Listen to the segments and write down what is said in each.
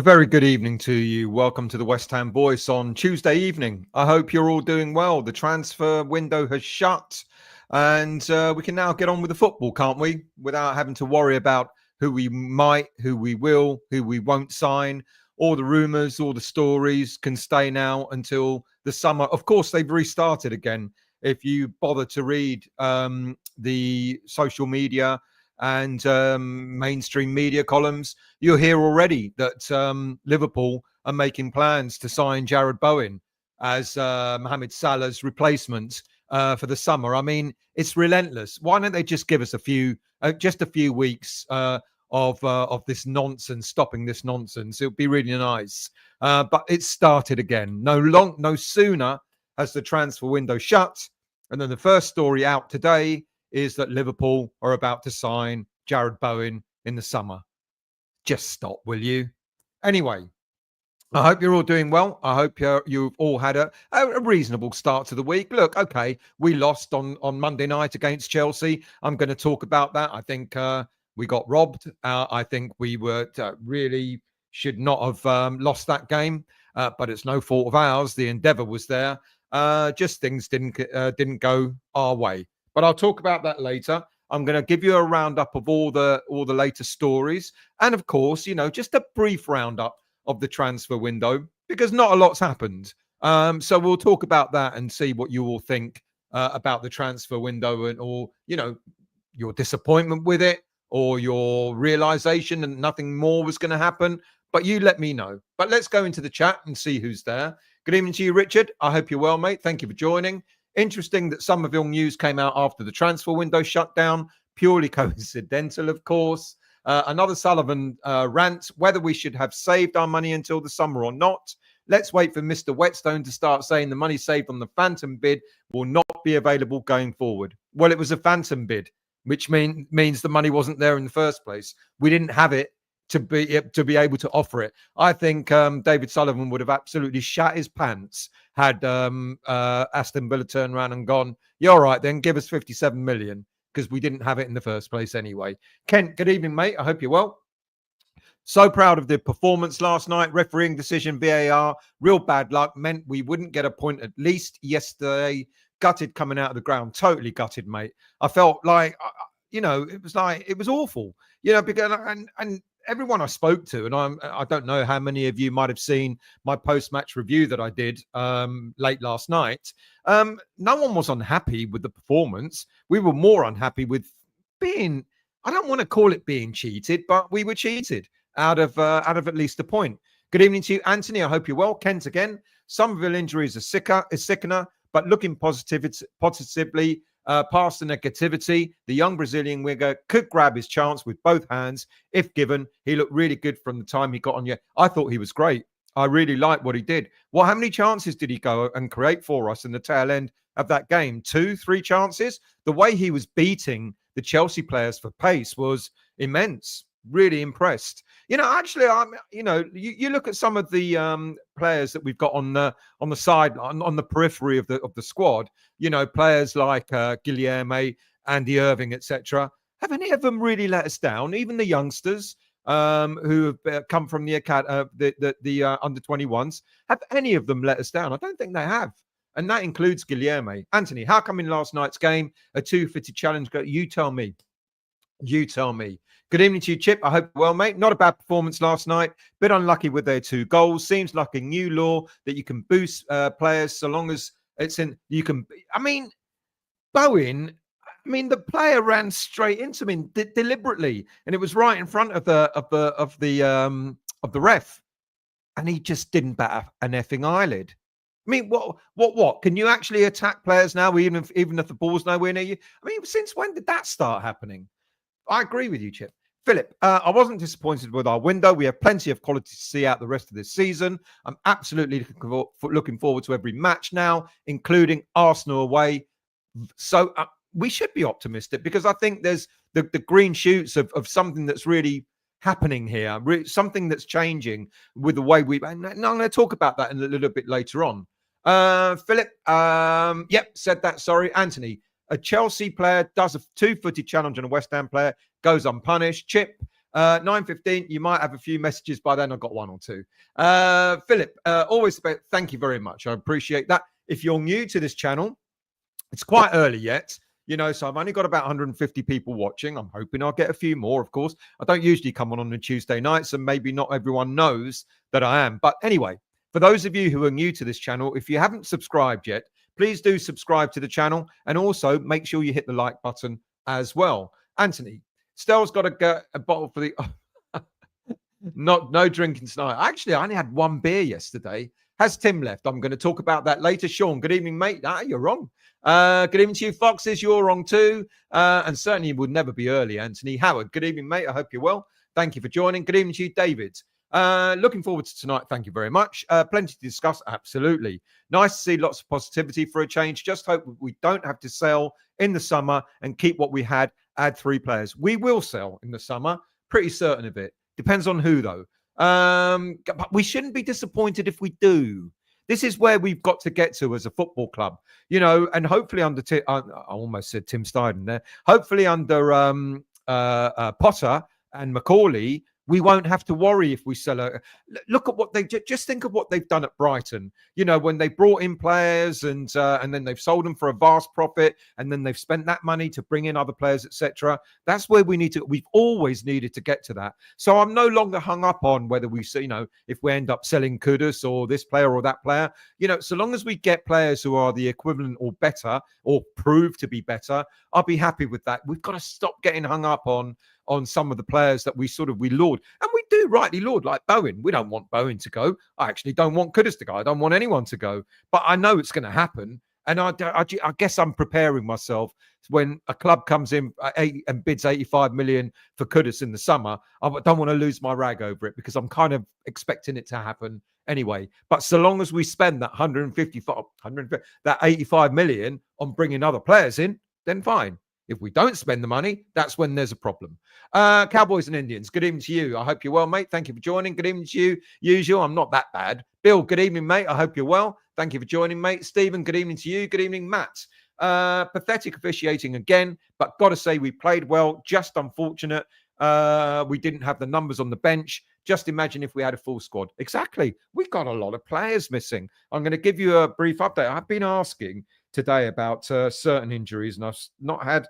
A very good evening to you. Welcome to the West Ham Voice on Tuesday evening. I hope you're all doing well. The transfer window has shut and we can now get on with the football, can't we? Without having to worry about who we might, who we will, who we won't sign. All the rumours, all the stories can stay now until the summer. Of course, they've restarted again. If you bother to read the social media and mainstream media columns, you'll hear already that Liverpool are making plans to sign Jarrod Bowen as Mohamed Salah's replacement for the summer. I mean, it's relentless. Why don't they just give us just a few weeks of this nonsense, stopping this nonsense? It would be really nice. But it's started again. No sooner has the transfer window shut, and then the first story out today is that Liverpool are about to sign Jarrod Bowen in the summer. Just stop, will you? Anyway, I hope you're all doing well. I hope you've all had a reasonable start to the week. Look, okay, we lost on Monday night against Chelsea. I'm going to talk about that. I think we got robbed. I think we were really should not have lost that game, but it's no fault of ours. The endeavour was there. Just things didn't go our way. But I'll talk about that later. I'm going to give you a roundup of all the latest stories. And of course, just a brief roundup of the transfer window, because not a lot's happened. So we'll talk about that and see what you all think about the transfer window, or your disappointment with it, or your realization that nothing more was going to happen. But you let me know. But let's go into the chat and see who's there. Good evening to you, Richard. I hope you're well, mate. Thank you for joining. Interesting that Summerville news came out after the transfer window shut down. Purely coincidental, of course. Another Sullivan rant, whether we should have saved our money until the summer or not. Let's wait for Mr. Whetstone to start saying the money saved on the phantom bid will not be available going forward. Well, it was a phantom bid, which means the money wasn't there in the first place. We didn't have it to be able to offer it. I think David Sullivan would have absolutely shat his pants had Aston Villa turned around and gone, "You're all right, then give us 57 million," because we didn't have it in the first place anyway. Kent, good evening, mate. I hope you're well. So proud of the performance last night. Refereeing decision, VAR, real bad luck. Meant we wouldn't get a point at least yesterday. Gutted coming out of the ground. Totally gutted, mate. I felt like, it was awful. Because and everyone I spoke to, and I don't know how many of you might have seen my post-match review that I did late last night. No one was unhappy with the performance. We were more unhappy with being, I don't want to call it being cheated, but we were cheated out of at least a point. Good evening to you, Anthony. I hope you're well. Kent again. Summerville injuries are sickener, but looking positively past the negativity, the young Brazilian winger could grab his chance with both hands if given. He looked really good from the time he got on. I thought he was great. I really liked what he did. Well, how many chances did he go and create for us in the tail end of that game? 2, 3 chances? The way he was beating the Chelsea players for pace was immense. Really impressed. Actually, you look at some of the players that we've got on the side, on the periphery of the squad. Players like Guilherme, Andy Irving, etc. Have any of them really let us down? Even the youngsters who have come from the under 21s, have any of them let us down? I don't think they have. And that includes Guilherme. Anthony, how come in last night's game a 2-footed challenge? You tell me. You tell me. Good evening to you, Chip. I hope you're well, mate. Not a bad performance last night. Bit unlucky with their 2 goals. Seems like a new law that you can boost players so long as it's in. You can. Bowen. The player ran straight into him deliberately, and it was right in front of the ref, and he just didn't bat an effing eyelid. What? Can you actually attack players now, even if the ball's nowhere near you? Since when did that start happening? I agree with you, Chip. Philip, I wasn't disappointed with our window. We have plenty of quality to see out the rest of this season. I'm absolutely looking forward to every match now, including Arsenal away. So we should be optimistic, because I think there's the green shoots of something that's really happening here, something that's changing with the way and I'm going to talk about that in a little bit later on. Philip, said that. Sorry, Anthony. A Chelsea player does a 2-footed challenge on a West Ham player, goes unpunished. Chip, 9:15, you might have a few messages by then. I've got one or two. Philip, thank you very much. I appreciate that. If you're new to this channel, it's quite early yet, so I've only got about 150 people watching. I'm hoping I'll get a few more, of course. I don't usually come on a Tuesday night, so maybe not everyone knows that I am. But anyway, for those of you who are new to this channel, if you haven't subscribed yet, please do subscribe to the channel, and also make sure you hit the like button as well. Anthony, Stell's got a bottle for the... No drinking tonight. Actually, I only had one beer yesterday. Has Tim left? I'm going to talk about that later. Sean, good evening, mate. You're wrong. Good evening to you, Foxes. You're wrong too. And certainly would never be early, Anthony. Howard, good evening, mate. I hope you're well. Thank you for joining. Good evening to you, David. Looking forward to tonight. Thank you very much. Plenty to discuss. Absolutely. Nice to see lots of positivity for a change. Just hope we don't have to sell in the summer and keep what we had, add 3 players. We will sell in the summer. Pretty certain of it. Depends on who, though. But we shouldn't be disappointed if we do. This is where we've got to get to as a football club, and hopefully under I almost said Tim Steidten there. Hopefully under Potter and Macauley, we won't have to worry if we sell look at what just think of what they've done at Brighton. When they brought in players and then they've sold them for a vast profit, and then they've spent that money to bring in other players, etc. That's where we've always needed to get to that. So I'm no longer hung up on whether we see, if we end up selling Kudus or this player or that player. So long as we get players who are the equivalent or better or prove to be better, I'll be happy with that. We've got to stop getting hung up on some of the players that we laud. And we do rightly laud, like Bowen. We don't want Bowen to go. I actually don't want Kudus to go. I don't want anyone to go. But I know it's going to happen. And I guess I'm preparing myself when a club comes in and bids 85 million for Kudus in the summer. I don't want to lose my rag over it, because I'm kind of expecting it to happen anyway. But so long as we spend that 85 million on bringing other players in, then fine. If we don't spend the money, that's when there's a problem. Cowboys and Indians, good evening to you. I hope you're well, mate. Thank you for joining. Good evening to you. Usual, I'm not that bad. Bill, good evening, mate. I hope you're well. Thank you for joining, mate. Stephen, good evening to you. Good evening, Matt. Pathetic officiating again, but got to say we played well. Just unfortunate. We didn't have the numbers on the bench. Just imagine if we had a full squad. Exactly. We've got a lot of players missing. I'm going to give you a brief update. I've been asking today about certain injuries, and I've not had...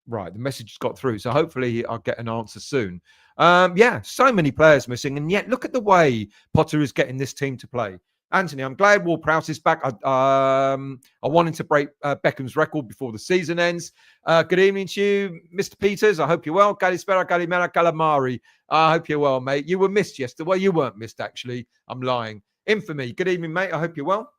Right, the message got through, so hopefully I'll get an answer soon. So many players missing, and yet look at the way Potter is getting this team to play. Anthony, I'm glad Ward-Prowse is back. I wanted to break Beckham's record before the season ends. Good evening to you, Mr. Peters. I hope you're well. Kalispera, Kalimera, Calamari. I hope you're well, mate. You were missed yesterday. Well, you weren't missed, actually. I'm lying. Infamy. Good evening, mate. I hope you're well.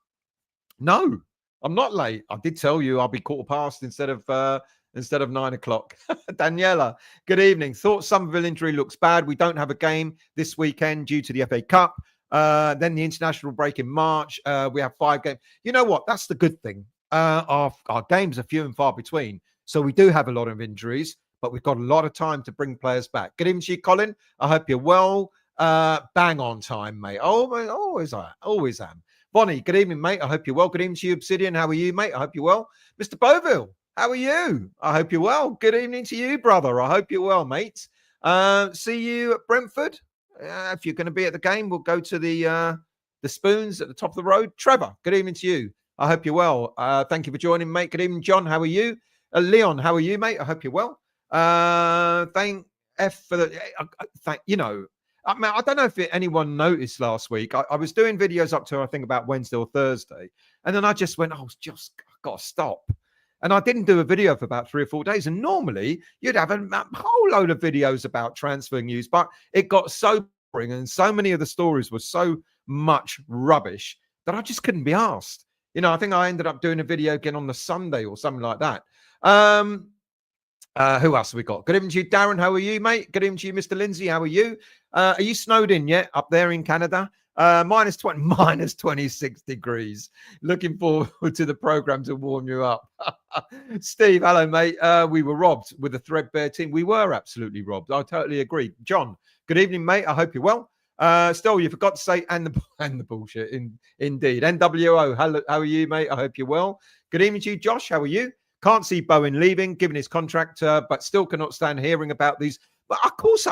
No, I'm not late. I did tell you I'll be 15:15 instead of 9 o'clock. Daniela, good evening. Thought Summerville injury looks bad. We don't have a game this weekend due to the FA Cup. Then the international break in March. We have 5 games. You know what? That's the good thing. Our games are few and far between. So we do have a lot of injuries, but we've got a lot of time to bring players back. Good evening to you, Colin. I hope you're well. Bang on time, mate. Always am. Bonnie, good evening, mate. I hope you're well. Good evening to you, Obsidian. How are you, mate? I hope you're well. Mr. Boville, how are you? I hope you're well. Good evening to you, brother. I hope you're well, mate. See you at Brentford. If you're going to be at the game, we'll go to the Spoons at the top of the road. Trevor, good evening to you. I hope you're well. Thank you for joining, mate. Good evening, John. How are you? Leon, how are you, mate? I hope you're well. Thank F for the... I mean, I don't know if anyone noticed last week. I was doing videos up to, I think, about Wednesday or Thursday. And then I just went, I've got to stop. And I didn't do a video for about 3 or 4 days. And normally you'd have a whole load of videos about transfer news, but it got so boring and so many of the stories were so much rubbish that I just couldn't be asked. I think I ended up doing a video again on the Sunday or something like that. Who else have we got? Good evening to you, Darren. How are you, mate? Good evening to you, Mr. Lindsay. How are you? Are you snowed in yet up there in Canada? Minus 26 degrees. Looking forward to the program to warm you up. Steve, hello, mate. We were robbed with a threadbare team. We were absolutely robbed. I totally agree. John, good evening, mate. I hope you're well. Still, you forgot to say and the bullshit. Indeed. NWO, how are you, mate? I hope you're well. Good evening to you, Josh. How are you? Can't see Bowen leaving, given his contract, but still cannot stand hearing about these But of course,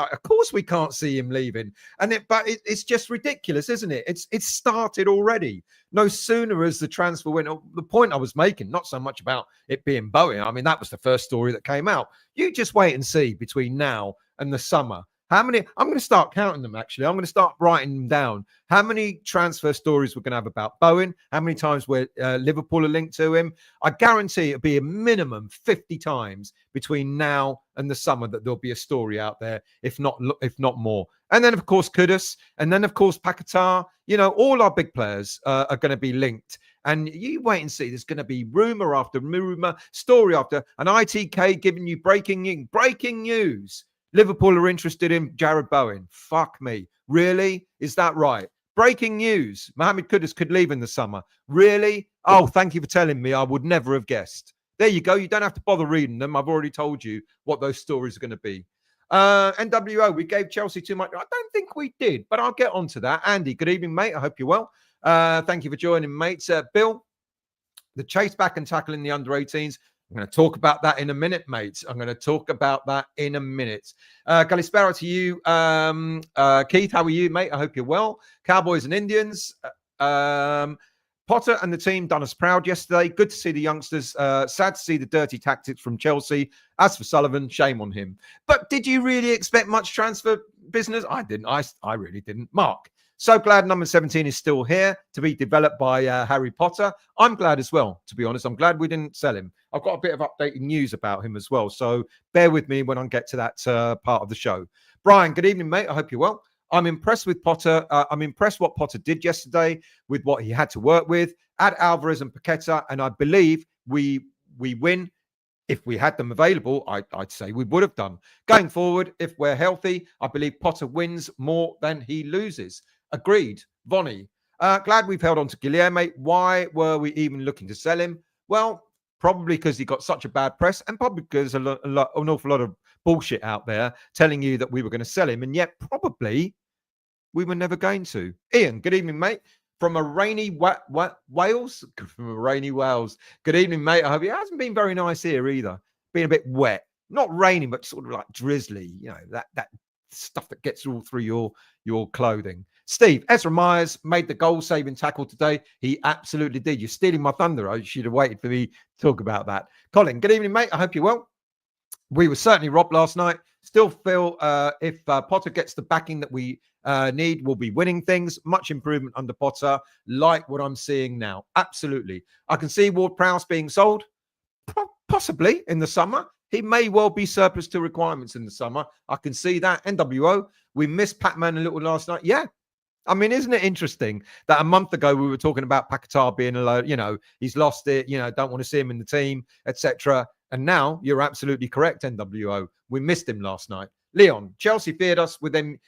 we can't see him leaving. But it's just ridiculous, isn't it? It's started already. No sooner as the transfer went. The point I was making, not so much about it being Bowen. I mean, that was the first story that came out. You just wait and see between now and the summer. How many? I'm going to start counting them, actually. I'm going to start writing them down. How many transfer stories we're going to have about Bowen? How many times where Liverpool are linked to him? I guarantee it'll be a minimum 50 times between now and the summer that there'll be a story out there, if not more. And then, of course, Kudus. And then, of course, Paqueta. All our big players are going to be linked. And you wait and see. There's going to be rumor after rumor, story after an ITK giving you breaking news. Liverpool are interested in Jared Bowen. Fuck me. Really? Is that right? Breaking news. Mohamed Kudus could leave in the summer. Really? Oh, thank you for telling me. I would never have guessed. There you go. You don't have to bother reading them. I've already told you what those stories are going to be. NWO, we gave Chelsea too much. I don't think we did, but I'll get on to that. Andy, good evening, mate. I hope you're well. Thank you for joining, mates. Bill, the chase back and tackling the under-18s. I'm going to talk about that in a minute, mates. I'm going to talk about that in a minute. Kalispera to you. Keith, how are you, mate? I hope you're well. Cowboys and Indians. Potter and the team done us proud yesterday. Good to see the youngsters. Sad to see the dirty tactics from Chelsea. As for Sullivan, shame on him. But did you really expect much transfer business? I didn't. I really didn't. Mark. So glad number 17 is still here to be developed by Harry Potter. I'm glad as well, to be honest. I'm glad we didn't sell him. I've got a bit of updating news about him as well. So bear with me when I get to that part of the show. Brian, good evening, mate. I hope you're well. I'm impressed with Potter. I'm impressed what Potter did yesterday with what he had to work with. Add Alvarez and Paqueta, and I believe we win. If we had them available, I'd say we would have done. Going forward, if we're healthy, I believe Potter wins more than he loses. Agreed. Vonnie. Glad we've held on to Guilherme. Why were we even looking to sell him? Well, probably because he got such a bad press, and probably because an awful lot of bullshit out there telling you that we were going to sell him, and yet probably we were never going to. Ian, good evening, mate. From a rainy Wales. From a rainy Wales. Good evening, mate. I hope it hasn't been very nice here either. Been a bit wet. Not raining, but sort of like drizzly. That stuff that gets all through your clothing. Steve, Ezra Myers made the goal-saving tackle today. He absolutely did. You're stealing my thunder. I should have waited for me to talk about that. Colin, good evening, mate. I hope you're well. We were certainly robbed last night. Still feel if Potter gets the backing that we need, we'll be winning things. Much improvement under Potter, like what I'm seeing now. Absolutely. I can see Ward-Prowse being sold, possibly in the summer. He may well be surplus to requirements in the summer. I can see that. NWO, we missed Pac-Man a little last night. Yeah. I mean, isn't it interesting that a month ago we were talking about Paqueta being alone, he's lost it, don't want to see him in the team, etc. And now you're absolutely correct, NWO. We missed him last night. Leon, Chelsea feared us with them.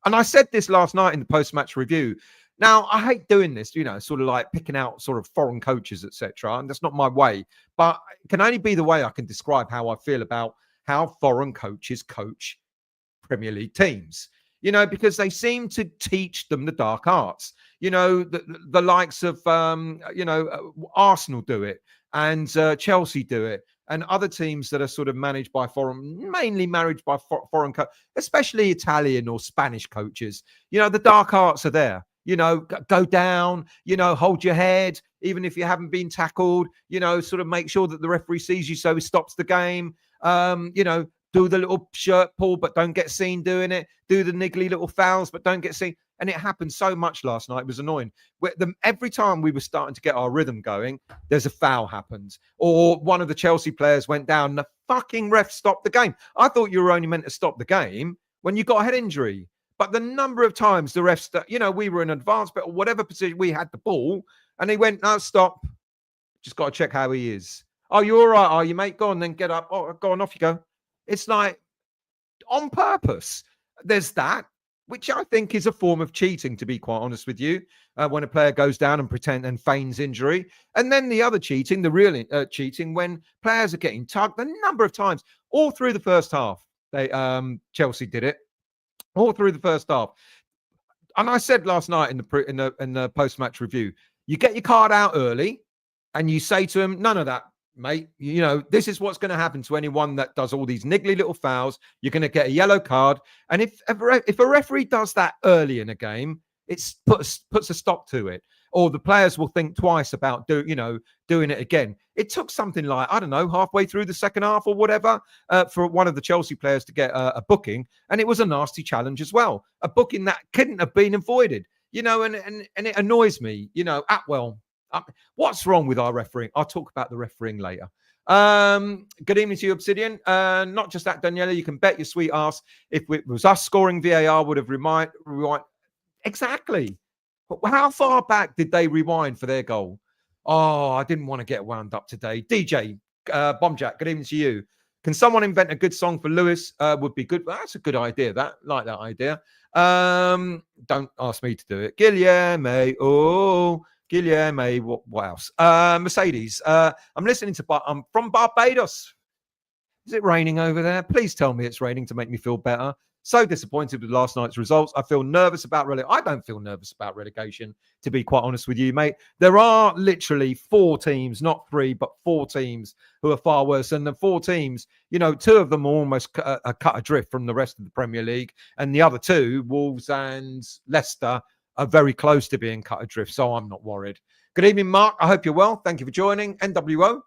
And I said this last night in the post-match review. Now, I hate doing this, sort of like picking out sort of foreign coaches, etc. And that's not my way. But it can only be the way I can describe how I feel about how foreign coaches coach Premier League teams. Because they seem to teach them the dark arts. The likes of, Arsenal do it, and Chelsea do it, and other teams that are sort of managed by mainly managed by foreign coaches, especially Italian or Spanish coaches. The dark arts are there. Go down, hold your head, even if you haven't been tackled, sort of make sure that the referee sees you so he stops the game, do the little shirt pull, but don't get seen doing it. Do the niggly little fouls, but don't get seen. And it happened so much last night. It was annoying. Every time we were starting to get our rhythm going, there's a foul happened. Or one of the Chelsea players went down. And the fucking ref stopped the game. I thought you were only meant to stop the game when you got a head injury. But the number of times the refs, we were in advance, but whatever position, we had the ball. And he went, no, stop. Just got to check how he is. Oh, you all right? Are you, mate? Go on, then get up. Oh, go on, off you go. It's like on purpose. There's that, which I think is a form of cheating, to be quite honest with you, when a player goes down and feigns injury. And then the other cheating, the real cheating, when players are getting tugged. The number of times, all through the first half, Chelsea did it. All through the first half. And I said last night in the post-match review, you get your card out early and you say to him, none of that. mate, this is what's going to happen to anyone that does all these niggly little fouls. You're going to get a yellow card. And if a referee does that early in a game, it puts a stop to it. Or the players will think twice about doing it again. It took something like, I don't know, halfway through the second half or whatever, for one of the Chelsea players to get a booking. And it was a nasty challenge as well. A booking that couldn't have been avoided, and it annoys me, Atwell. What's wrong with our refereeing? I'll talk about the refereeing later. Good evening to you, Obsidian. Not just that, Daniela. You can bet your sweet ass if it was us scoring, VAR would have rewind. Exactly. How far back did they rewind for their goal? Oh, I didn't want to get wound up today. DJ, Bombjack, good evening to you. Can someone invent a good song for Lewis? Would be good. Well, that's a good idea. Like that idea. Don't ask me to do it. Guilherme. Oh, Guilherme. What else? Mercedes. I'm listening to. I'm from Barbados. Is it raining over there? Please tell me it's raining to make me feel better. So disappointed with last night's results. I feel nervous about I don't feel nervous about relegation, to be quite honest with you, mate. There are literally 4 teams, not 3, but 4 teams who are far worse. And the 4 teams, 2 of them are almost cut adrift from the rest of the Premier League. And the other 2, Wolves and Leicester, are very close to being cut adrift. So I'm not worried. Good evening, Mark. I hope you're well. Thank you for joining. NWO.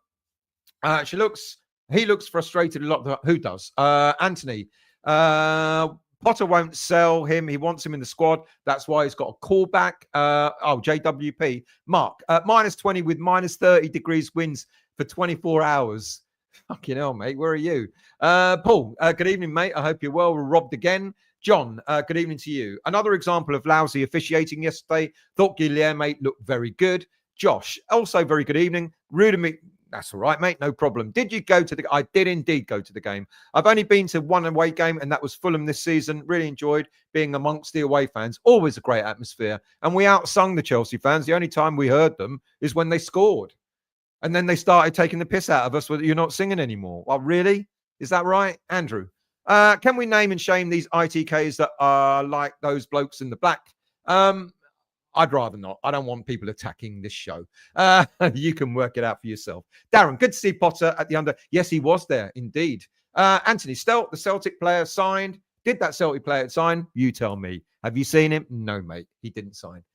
He looks frustrated a lot. Who does? Anthony. Potter won't sell him. He wants him in the squad. That's why he's got a callback. JWP. Mark, -20 with -30 degrees winds for 24 hours. Fucking hell, mate. Where are you? Paul, good evening, mate. I hope you're well. We're robbed again. John, good evening to you. Another example of lousy officiating yesterday. Thought Guilherme looked very good. Josh, also very good evening. Rudimir. That's all right, mate. No problem. Did you go to I did indeed go to the game. I've only been to one away game, and that was Fulham this season. Really enjoyed being amongst the away fans. Always a great atmosphere. And we outsung the Chelsea fans. The only time we heard them is when they scored. And then they started taking the piss out of us. You're not singing anymore. Well, really? Is that right? Andrew, can we name and shame these ITKs that are like those blokes in the black? I'd rather not. I don't want people attacking this show. You can work it out for yourself. Darren, good to see Potter at the under. Yes, he was there, indeed. Anthony Stelt, the Celtic player, signed. Did that Celtic player sign? You tell me. Have you seen him? No, mate. He didn't sign.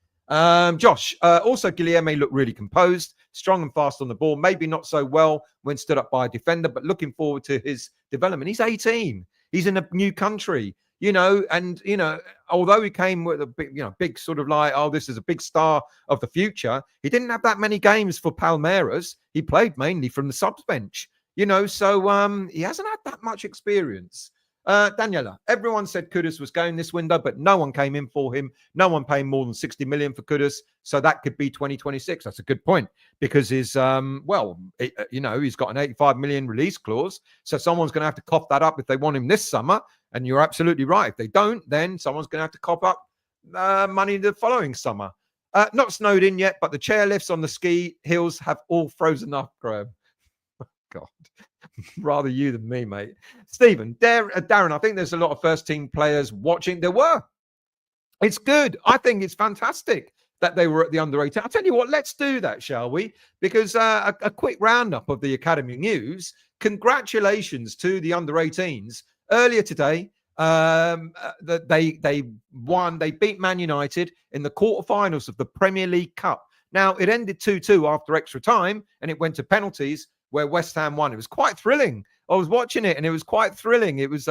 Josh, also Guilherme looked really composed, strong and fast on the ball. Maybe not so well when stood up by a defender, but looking forward to his development. He's 18. He's in a new country. Although he came with a big sort of like, oh, this is a big star of the future, he didn't have that many games for Palmeiras. He played mainly from the subs bench, so he hasn't had that much experience. Daniela, everyone said Kudus was going this window, but no one came in for him. No one paying more than 60 million for Kudus. So that could be 2026. That's a good point because he's got an 85 million release clause. So someone's going to have to cough that up if they want him this summer. And you're absolutely right. If they don't, then someone's going to have to cough up money the following summer. Not snowed in yet, but the chairlifts on the ski hills have all frozen up, Graham. God, rather you than me, mate. Stephen, Darren, I think there's a lot of first team players watching. There were. It's good. I think it's fantastic that they were at the under 18. I'll tell you what, let's do that, shall we? Because a quick roundup of the academy news. Congratulations to the under 18s. Earlier today, they won. They beat Man United in the quarterfinals of the Premier League Cup. Now, it ended 2-2 after extra time, and it went to penalties where West Ham won. It was quite thrilling. I was watching it, and it was quite thrilling. It was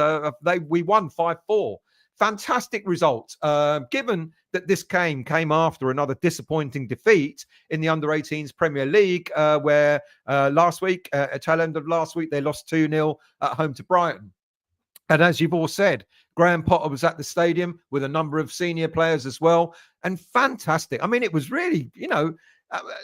we won 5-4. Fantastic result, given that this came after another disappointing defeat in the under-18s Premier League, where last week, at tail end of last week, they lost 2-0 at home to Brighton. And as you've all said, Graham Potter was at the stadium with a number of senior players as well. And fantastic. I mean, it was really,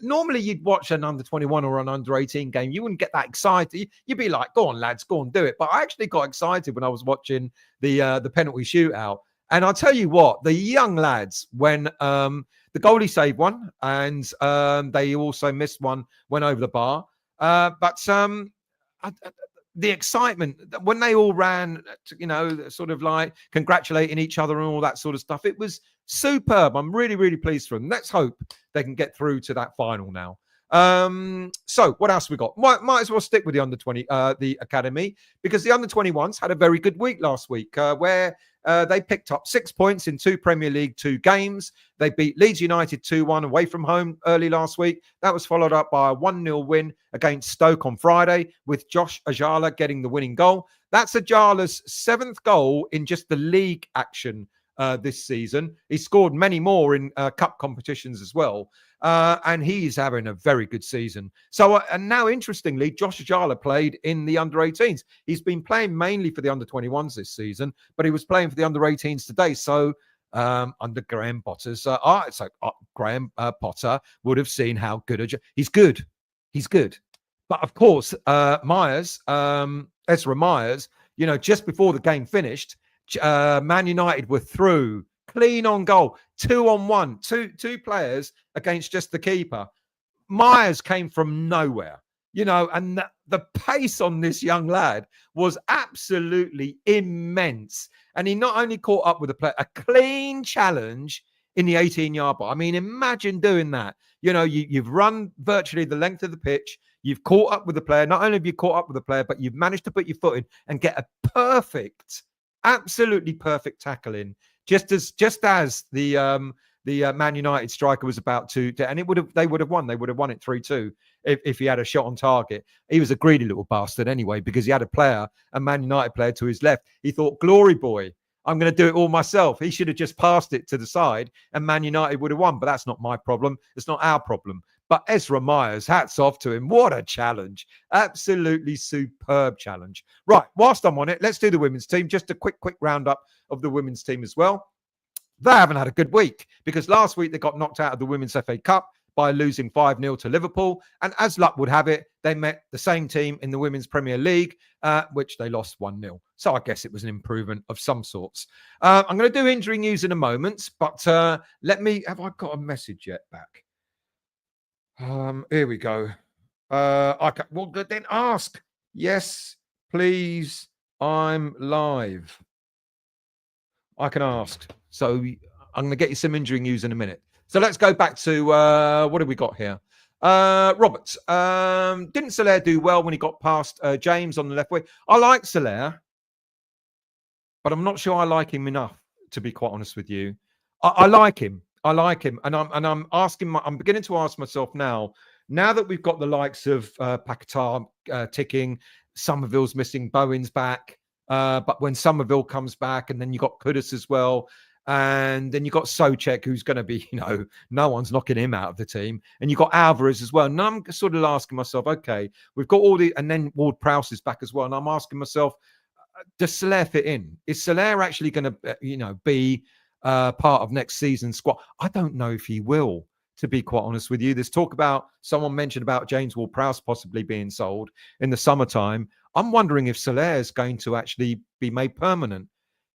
normally you'd watch an under-21 or an under-18 game. You wouldn't get that excited. You'd be like, go on, lads, go and do it. But I actually got excited when I was watching the penalty shootout. And I'll tell you what, the young lads, when the goalie saved one and they also missed one, went over the bar. The excitement when they all ran, sort of like congratulating each other and all that sort of stuff. It was superb. I'm really, really pleased for them. Let's hope they can get through to that final now. So what else we got? Might as well stick with the under 20, the academy, because the under 21s had a very good week last week, where they picked up 6 points in 2 Premier League 2 games. They beat Leeds United 2-1 away from home early last week. That was followed up by a 1-0 win against Stoke on Friday, with Josh Ajala getting the winning goal. That's Ajala's 7th goal in just the league action this season. He scored many more in cup competitions as well. And he's having a very good season. So, and now, interestingly, Josh Ajala played in the under-18s. He's been playing mainly for the under-21s this season, but he was playing for the under-18s today. So, under Graham Potter's Graham Potter would have seen how good he's good. He's good. But of course, Ezra Myers, just before the game finished, Man United were through, clean on goal, 2-on-1, two players against just the keeper. Myers came from nowhere, and the pace on this young lad was absolutely immense. And he not only caught up with a clean challenge in the 18-yard box. I mean, imagine doing that. You've run virtually the length of the pitch. You've caught up with the player. Not only have you caught up with the player, but you've managed to put your foot in and get a absolutely perfect tackle in, just as the Man United striker was about to, and they would have won. They would have won it 3-2 if he had a shot on target. He was a greedy little bastard anyway, because he had a Man United player to his left. He thought, glory boy, I'm going to do it all myself. He should have just passed it to the side and Man United would have won. But that's not my problem. It's not our problem. But Ezra Myers, hats off to him. What a challenge. Absolutely superb challenge. Right, whilst I'm on it, let's do the women's team. Just a quick roundup of the women's team as well. They haven't had a good week, because last week they got knocked out of the Women's FA Cup by losing 5-0 to Liverpool. And as luck would have it, they met the same team in the Women's Premier League, which they lost 1-0. So I guess it was an improvement of some sorts. I'm going to do injury news in a moment, but have I got a message yet back? Here we go. Then ask. Yes, please. I'm live. I can ask. So I'm going to get you some injury news in a minute. So let's go back to what have we got here? Roberts. Didn't Soler do well when he got past James on the left wing? I like Soler, but I'm not sure I like him enough, to be quite honest with you. I like him. And I'm beginning to ask myself now that we've got the likes of Paqueta ticking, Summerville's missing, Bowen's back. But when Summerville comes back, and then you got Kudus as well, and then you got Souček, who's going to be, no one's knocking him out of the team, and you got Alvarez as well. And I'm sort of asking myself, okay, we've got all and then Ward-Prowse is back as well, and I'm asking myself, does Soler fit in? Is Soler actually going to, be part of next season's squad? I don't know if he will, to be quite honest with you. There's talk about, someone mentioned about James Ward-Prowse possibly being sold in the summertime. I'm wondering if Soler is going to actually be made permanent.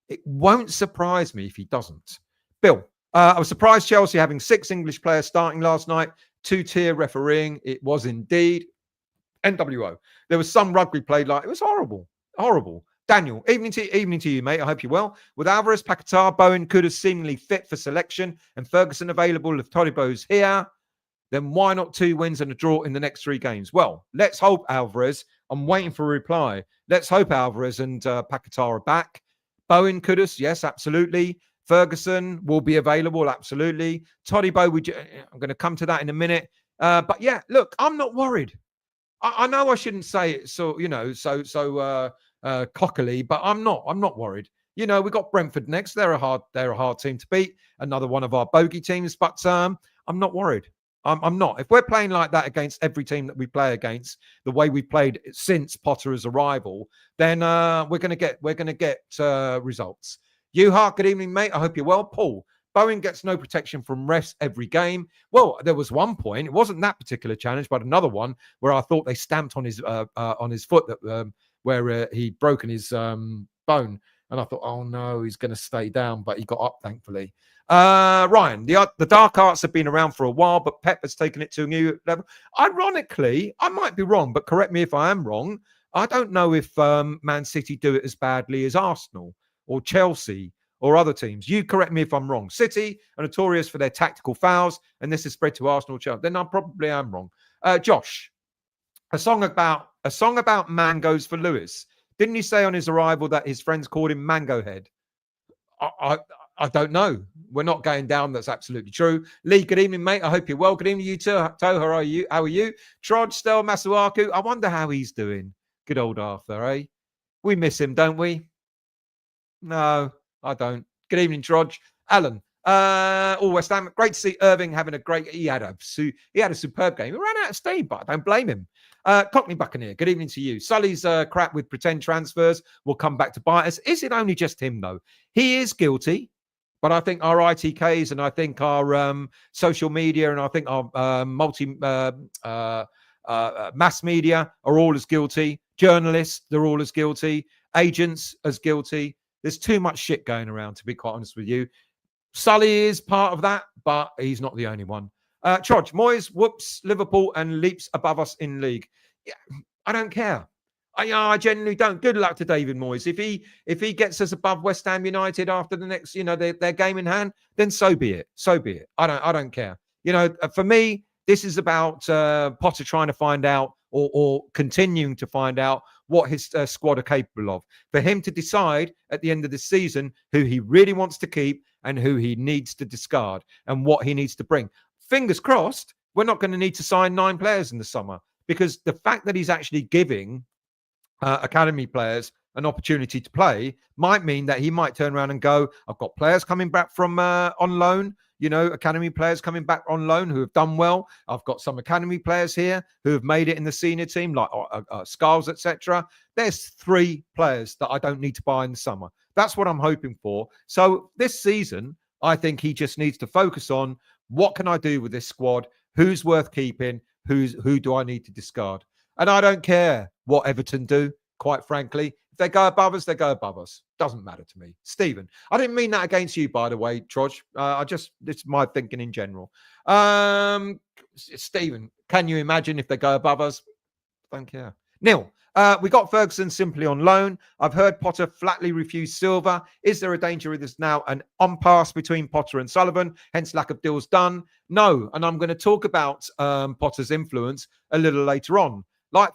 It won't surprise me if he doesn't. Bill, I was surprised Chelsea having 6 English players starting last night. 2-tier refereeing. It was indeed. NWO. There was some rugby played like, it was horrible. Horrible. Daniel, evening to you, mate. I hope you're well. With Alvarez, Paqueta, Bowen could have seemingly fit for selection, and Ferguson available if Todibo's here, then why not 2 wins and a draw in the next 3 games? Well, let's hope Alvarez. I'm waiting for a reply. Let's hope Alvarez and Paqueta are back. Bowen, Kudus, yes, absolutely. Ferguson will be available, absolutely. Todibo, I'm going to come to that in a minute. But yeah, look, I'm not worried. I know I shouldn't say it so cockily, but I'm not worried. We've got Brentford next. They're a hard team to beat. Another one of our bogey teams, but I'm not worried. I'm not. If we're playing like that against every team that we play against, the way we played since Potter's arrival, then we're going to get results. Hart, good evening, mate. I hope you're well. Paul, Bowen gets no protection from refs every game. Well, there was one point. It wasn't that particular challenge, but another one where I thought they stamped on his foot that where he'd broken his bone, and I thought, oh no, he's going to stay down, but he got up, thankfully. Ryan, the dark arts have been around for a while, but Pep has taken it to a new level. Ironically, I might be wrong, but correct me if I am wrong. I don't know if Man City do it as badly as Arsenal or Chelsea or other teams. You correct me if I'm wrong. City are notorious for their tactical fouls, and this is spread to Arsenal, Chelsea. Then I probably am wrong. Josh, a song about mangoes for Lewis. Didn't he say on his arrival that his friends called him Mango Head? I don't know. We're not going down. That's absolutely true. Lee, good evening, mate. I hope you're well. Good evening, you too. How are you? Trod, Stel, Masuaku. I wonder how he's doing. Good old Arthur, eh? We miss him, don't we? No, I don't. Good evening, Trod. Alan. All West Ham. Great to see Irving having a great. He had a superb game. He ran out of steam, but I don't blame him. Cockney Buccaneer. Good evening to you. Sully's crap with pretend transfers will come back to bite us. Is it only just him though? He is guilty, but I think our ITKs and I think our social media and I think our mass media are all as guilty. Journalists, they're all as guilty. Agents as guilty. There's too much shit going around, to be quite honest with you. Sully is part of that, but he's not the only one. Trodge, Moyes, whoops, Liverpool and leaps above us in league. Yeah, I don't care. I genuinely don't. Good luck to David Moyes. If he gets us above West Ham United after the next, their game in hand, then so be it. So be it. I don't care. For me, this is about Potter trying to find out or continuing to find out what his squad are capable of. For him to decide at the end of the season who he really wants to keep and who he needs to discard and what he needs to bring. Fingers crossed, we're not going to need to sign 9 players in the summer because the fact that he's actually giving academy players an opportunity to play might mean that he might turn around and go, I've got players coming back from on loan, academy players coming back on loan who have done well. I've got some academy players here who have made it in the senior team, like Skulls, etc. There's 3 players that I don't need to buy in the summer. That's what I'm hoping for. So this season, I think he just needs to focus on what can I do with this squad? Who's worth keeping? Who do I need to discard? And I don't care what Everton do, quite frankly. If they go above us, they go above us. Doesn't matter to me. Stephen, I didn't mean that against you, by the way, Troj. This is my thinking in general. Stephen, can you imagine if they go above us? Don't care. Neil, we got Ferguson simply on loan. I've heard Potter flatly refuse Silva. Is there a danger there's now an on-pass between Potter and Sullivan, hence lack of deals done? No, and I'm going to talk about Potter's influence a little later on.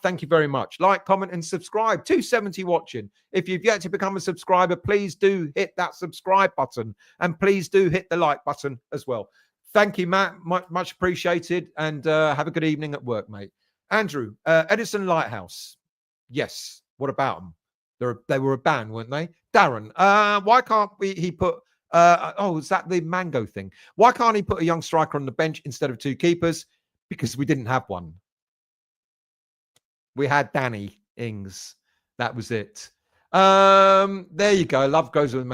Thank you very much. Like, comment, and subscribe. 270 watching. If you've yet to become a subscriber, please do hit that subscribe button. And please do hit the like button as well. Thank you, Matt. Much appreciated. And have a good evening at work, mate. Andrew, Edison Lighthouse. Yes. What about them? They were a band, weren't they? Darren, why can't he put... is that the Mango thing? Why can't he put a young striker on the bench instead of 2 keepers? Because we didn't have one. We had Danny Ings. That was it. There you go. Love goes with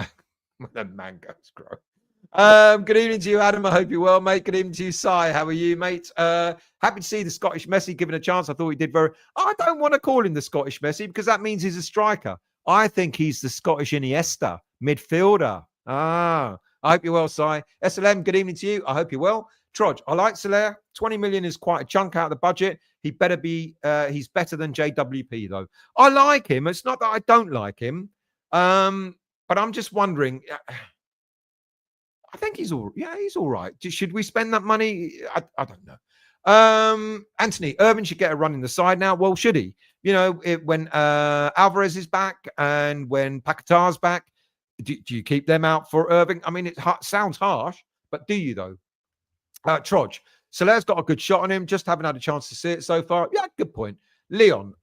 the mangoes grow. Good evening to you, Adam. I hope you're well, mate. Good evening to you, Si. How are you, mate? Happy to see the Scottish Messi given a chance. I thought he did very... I don't want to call him the Scottish Messi because that means he's a striker. I think he's the Scottish Iniesta, midfielder. I hope you're well, Si. SLM, good evening to you. I hope you're well. Troj, I like Soler. 20 million is quite a chunk out of the budget. He better be, he's better than JWP, though. I like him. It's not that I don't like him. But I'm just wondering, I think he's all right. Should we spend that money? I don't know. Anthony, Irving should get a run in the side now. Well, should he? When Alvarez is back and when Paqueta's back, do you keep them out for Irving? I mean, it sounds harsh, but do you, though? Troj, Soler's got a good shot on him, just haven't had a chance to see it so far. Yeah, good point. Leon,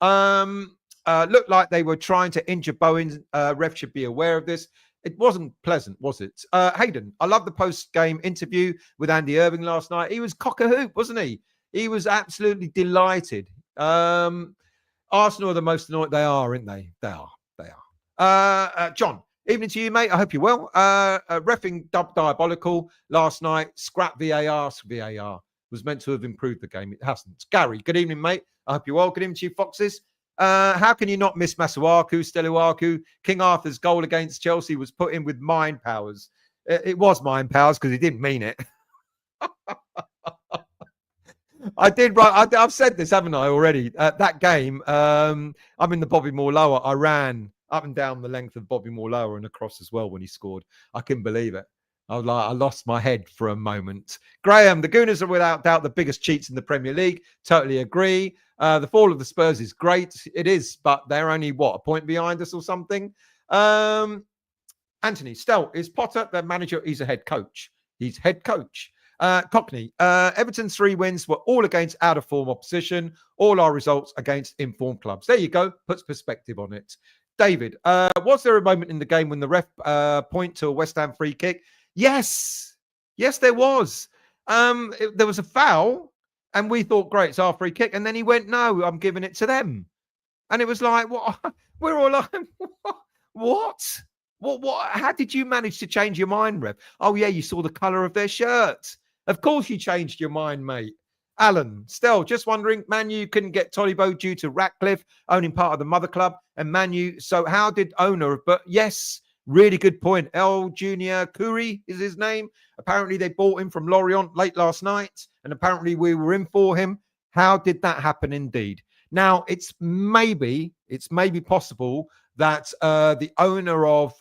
looked like they were trying to injure Bowen. Ref should be aware of this. It wasn't pleasant, was it? Hayden, I love the post-game interview with Andy Irving last night. He was cock-a-hoop, wasn't he? He was absolutely delighted. Arsenal are the most annoyed. They are, aren't they? They are. John, evening to you, mate. I hope you're well. Reffing diabolical last night. Scrap VAR. VAR was meant to have improved the game. It hasn't. Gary, good evening, mate. I hope you're well. Good evening to you, Foxes. How can you not miss Masuaku, Steluaku? King Arthur's goal against Chelsea was put in with mind powers. It was mind powers because he didn't mean it. I did, right. I've said this, haven't I, already? That game, I'm in the Bobby Moore lower. I ran up and down the length of Bobby Moore lower and across as well when he scored. I couldn't believe it. I was like, I lost my head for a moment. Graham, the Gooners are without doubt the biggest cheats in the Premier League. Totally agree. The fall of the Spurs is great. It is, but they're only, a point behind us or something? Anthony, Stel, is Potter the manager? He's a head coach. He's head coach. Cockney, Everton's 3 wins were all against out-of-form opposition. All our results against informed clubs. There you go. Puts perspective on it. David, was there a moment in the game when the ref point to a West Ham free kick? Yes. Yes, there was. There was a foul, and we thought, great, it's our free kick. And then he went, no, I'm giving it to them. And it was like, what? We're all like, what? What? How did you manage to change your mind, ref? Oh, yeah, you saw the colour of their shirt. Of course you changed your mind, mate. Alan, still just wondering, Man U couldn't get Todibo due to Ratcliffe owning part of the mother club and Man U. So how did owner? But yes, really good point. El Junior Curry is his name. Apparently they bought him from Lorient late last night, and apparently we were in for him. How did that happen indeed? Now, it's maybe possible that the owner of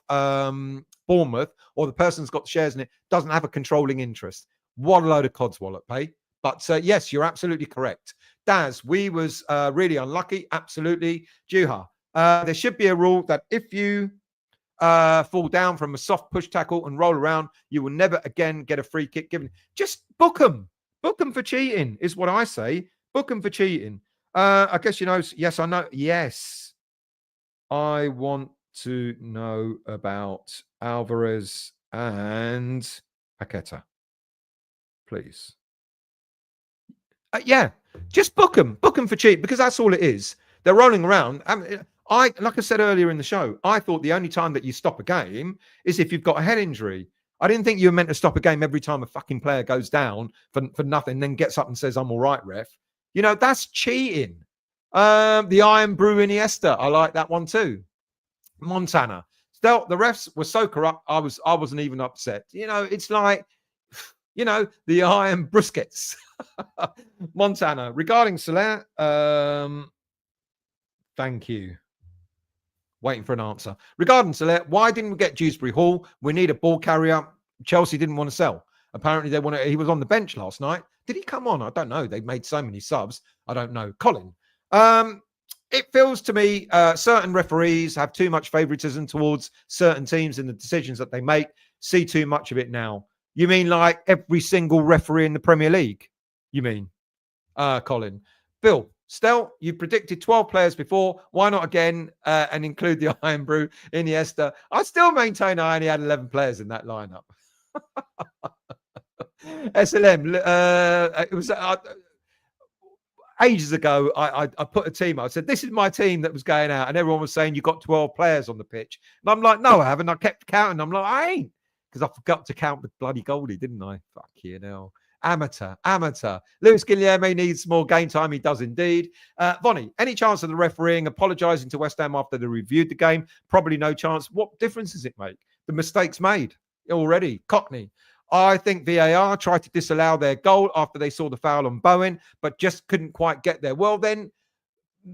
Bournemouth or the person who's got shares in it doesn't have a controlling interest. What a load of codswallop, hey? But yes, you're absolutely correct. Daz, we was really unlucky. Absolutely. Juha, there should be a rule that if you fall down from a soft push tackle and roll around, you will never again get a free kick given. Just book them. Book them for cheating is what I say. Book them for cheating. I guess you know. Yes, I know. Yes. I want to know about Alvarez and Paqueta. Please. Yeah, just book them for cheap because that's all it is. They're rolling around. Like I said earlier in the show, I thought the only time that you stop a game is if you've got a head injury. I didn't think you were meant to stop a game every time a fucking player goes down for nothing, then gets up and says, I'm all right, ref. You know, that's cheating. The Iron Brew Iniesta, I like that one too. Montana. Still, the refs were so corrupt, I wasn't even upset. You know, it's like, you know, the Iron Briskets. Montana. Regarding Soler, thank you. Waiting for an answer. Regarding Soler, why didn't we get Dewsbury Hall? We need a ball carrier. Chelsea didn't want to sell. Apparently, they wanted. He was on the bench last night. Did he come on? I don't know. They made so many subs. I don't know. Colin. It feels to me certain referees have too much favoritism towards certain teams in the decisions that they make. See too much of it now. You mean like every single referee in the Premier League? You mean, Colin? Bill, Stel, you predicted 12 players before. Why not again and include the Iron Brew, Iniesta? I still maintain I only had 11 players in that lineup. SLM, it was ages ago. I put a team out. I said, this is my team that was going out. And everyone was saying, you got 12 players on the pitch. And I'm like, no, I haven't. I kept counting. I'm like, I ain't. Because I forgot to count the bloody goalie, didn't I? Fuck you know. Amateur. Luis Guilherme needs more game time. He does indeed. Vonnie, any chance of the refereeing apologising to West Ham after they reviewed the game? Probably no chance. What difference does it make? The mistakes made already. Cockney. I think VAR tried to disallow their goal after they saw the foul on Bowen, but just couldn't quite get there. Well, then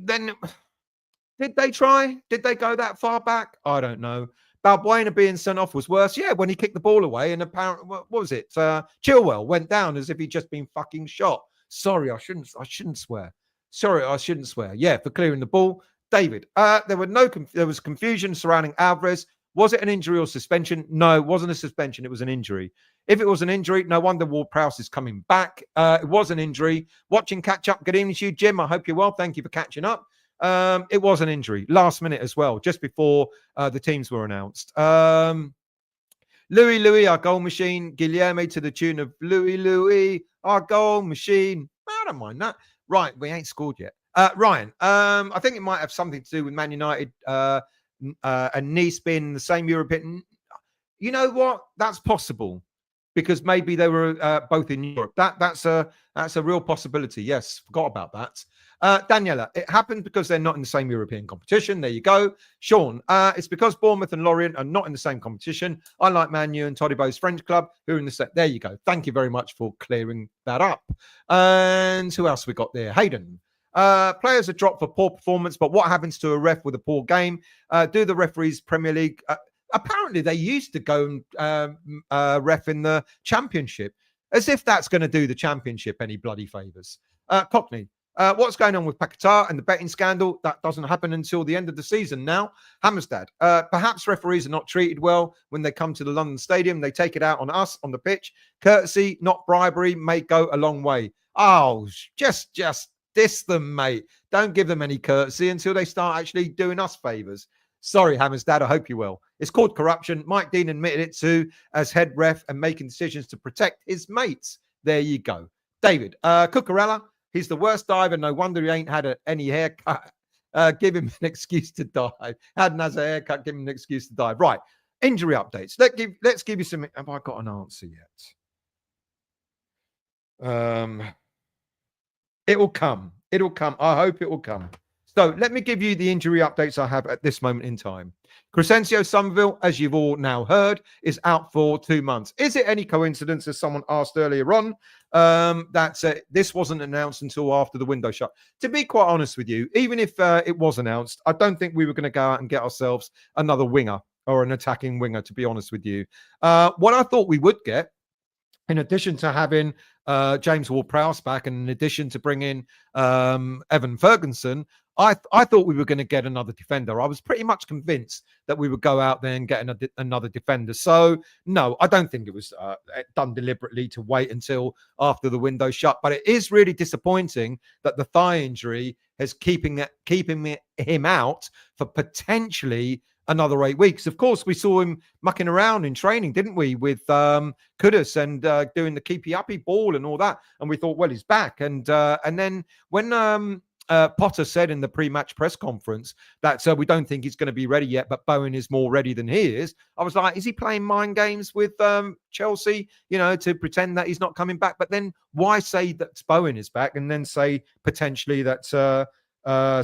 did they try? Did they go that far back? I don't know. Balbuena being sent off was worse. Yeah, when he kicked the ball away and apparently, what was it? Chilwell went down as if he'd just been fucking shot. Sorry, I shouldn't swear. Sorry, I shouldn't swear. Yeah, for clearing the ball. David, there was confusion surrounding Alvarez. Was it an injury or suspension? No, it wasn't a suspension. It was an injury. If it was an injury, no wonder Ward-Prowse is coming back. It was an injury. Watching catch up. Good evening to you, Jim. I hope you're well. Thank you for catching up. It was an injury last minute as well, just before the teams were announced. Louis, our goal machine. Guilherme to the tune of Louis, our goal machine. I don't mind that. Right, we ain't scored yet. Ryan, I think it might have something to do with Man United and Nice being the same European. You know what? That's possible because maybe they were both in Europe. That's a real possibility. Yes, forgot about that. Daniela, it happened because they're not in the same European competition. There you go. Sean, it's because Bournemouth and Lorient are not in the same competition. I like Man U and Todibo's French club, who are in the set. There you go. Thank you very much for clearing that up. And who else we got there? Hayden. Players are dropped for poor performance, but what happens to a ref with a poor game? Do the referees Premier League? apparently they used to go and ref in the Championship, as if that's going to do the Championship any bloody favours. Cockney, what's going on with Paqueta and the betting scandal? That doesn't happen until the end of the season now. Hammerstad, perhaps referees are not treated well when they come to the London Stadium. They take it out on us on the pitch. Courtesy, not bribery, may go a long way. Oh, just diss them, mate. Don't give them any courtesy until they start actually doing us favours. Sorry, Hammerstad, I hope you will. It's called corruption. Mike Dean admitted it too as head ref and making decisions to protect his mates. There you go. David, Cucurella, he's the worst diver. No wonder he ain't had any haircut. Give him an excuse to dive. Hadn't has a haircut, give him an excuse to dive. Right. Injury updates. Let's give you some. Have I got an answer yet? It will come. It'll come. I hope it will come. So let me give you the injury updates I have at this moment in time. Crescencio Summerville, as you've all now heard, is out for 2 months. Is it any coincidence, as someone asked earlier on, that this wasn't announced until after the window shut? To be quite honest with you, even if it was announced, I don't think we were going to go out and get ourselves another winger or an attacking winger, to be honest with you. What I thought we would get, in addition to having James Ward-Prowse back, and in addition to bringing Evan Ferguson, I thought we were going to get another defender. I was pretty much convinced that we would go out there and get another defender. So, no, I don't think it was done deliberately to wait until after the window shut. But it is really disappointing that the thigh injury is keeping him out for potentially another 8 weeks. Of course, we saw him mucking around in training, didn't we, with Kudus and doing the keepy-uppy ball and all that. And we thought, well, he's back. And then when Potter said in the pre-match press conference that we don't think he's going to be ready yet, but Bowen is more ready than he is, I was like, is he playing mind games with Chelsea, to pretend that he's not coming back? But then why say that Bowen is back and then say potentially that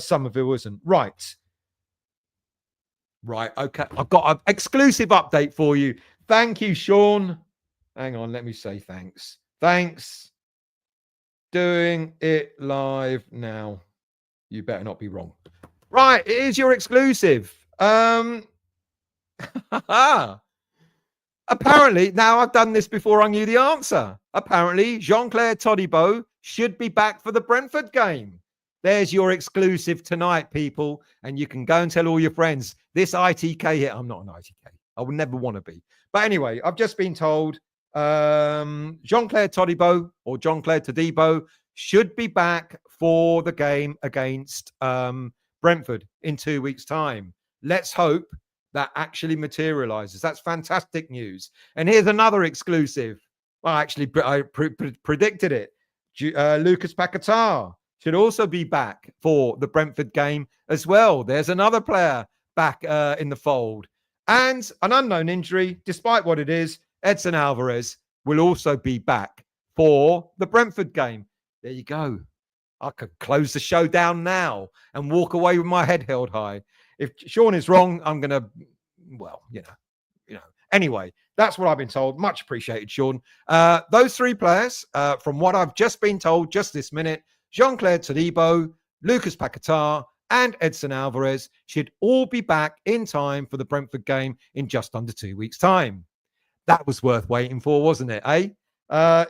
Summerville isn't? Right, okay. I've got an exclusive update for you. Thank you, Sean. Hang on, let me say thanks. Thanks. Doing it live now. You better not be wrong. Right, it is your exclusive. Apparently, now I've done this before I knew the answer. Apparently, Jean-Claire Todibo should be back for the Brentford game. There's your exclusive tonight, people. And you can go and tell all your friends. This ITK here, I'm not an ITK. I would never want to be. But anyway, I've just been told Jean-Claire Todibo or Jean-Claire Todibo should be back for the game against Brentford in 2 weeks' time. Let's hope that actually materializes. That's fantastic news. And here's another exclusive. Well, actually, I predicted it. Lucas Paqueta should also be back for the Brentford game as well. There's another player back in the fold. And an unknown injury, despite what it is, Edson Alvarez will also be back for the Brentford game. There you go. I could close the show down now and walk away with my head held high. If Sean is wrong, I'm going to, well, you know. Anyway, that's what I've been told. Much appreciated, Sean. Those three players, from what I've just been told just this minute, Jean-Claire Todibo, Lucas Paqueta, and Edson Alvarez should all be back in time for the Brentford game in just under 2 weeks' time. That was worth waiting for, wasn't it, eh?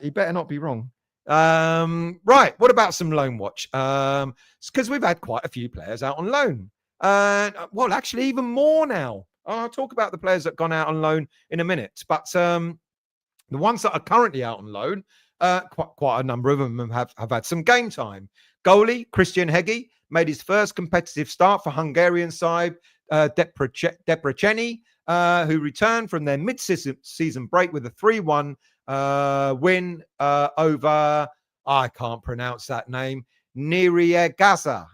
You better not be wrong. Right, what about some loan watch? Because we've had quite a few players out on loan. Well, actually, even more now. I'll talk about the players that have gone out on loan in a minute. But the ones that are currently out on loan, quite a number of them have had some game time. Goalie Christian Heggie made his first competitive start for Hungarian side Debreceni, who returned from their mid-season break with a 3-1 win over, I can't pronounce that name, Nyíregyháza.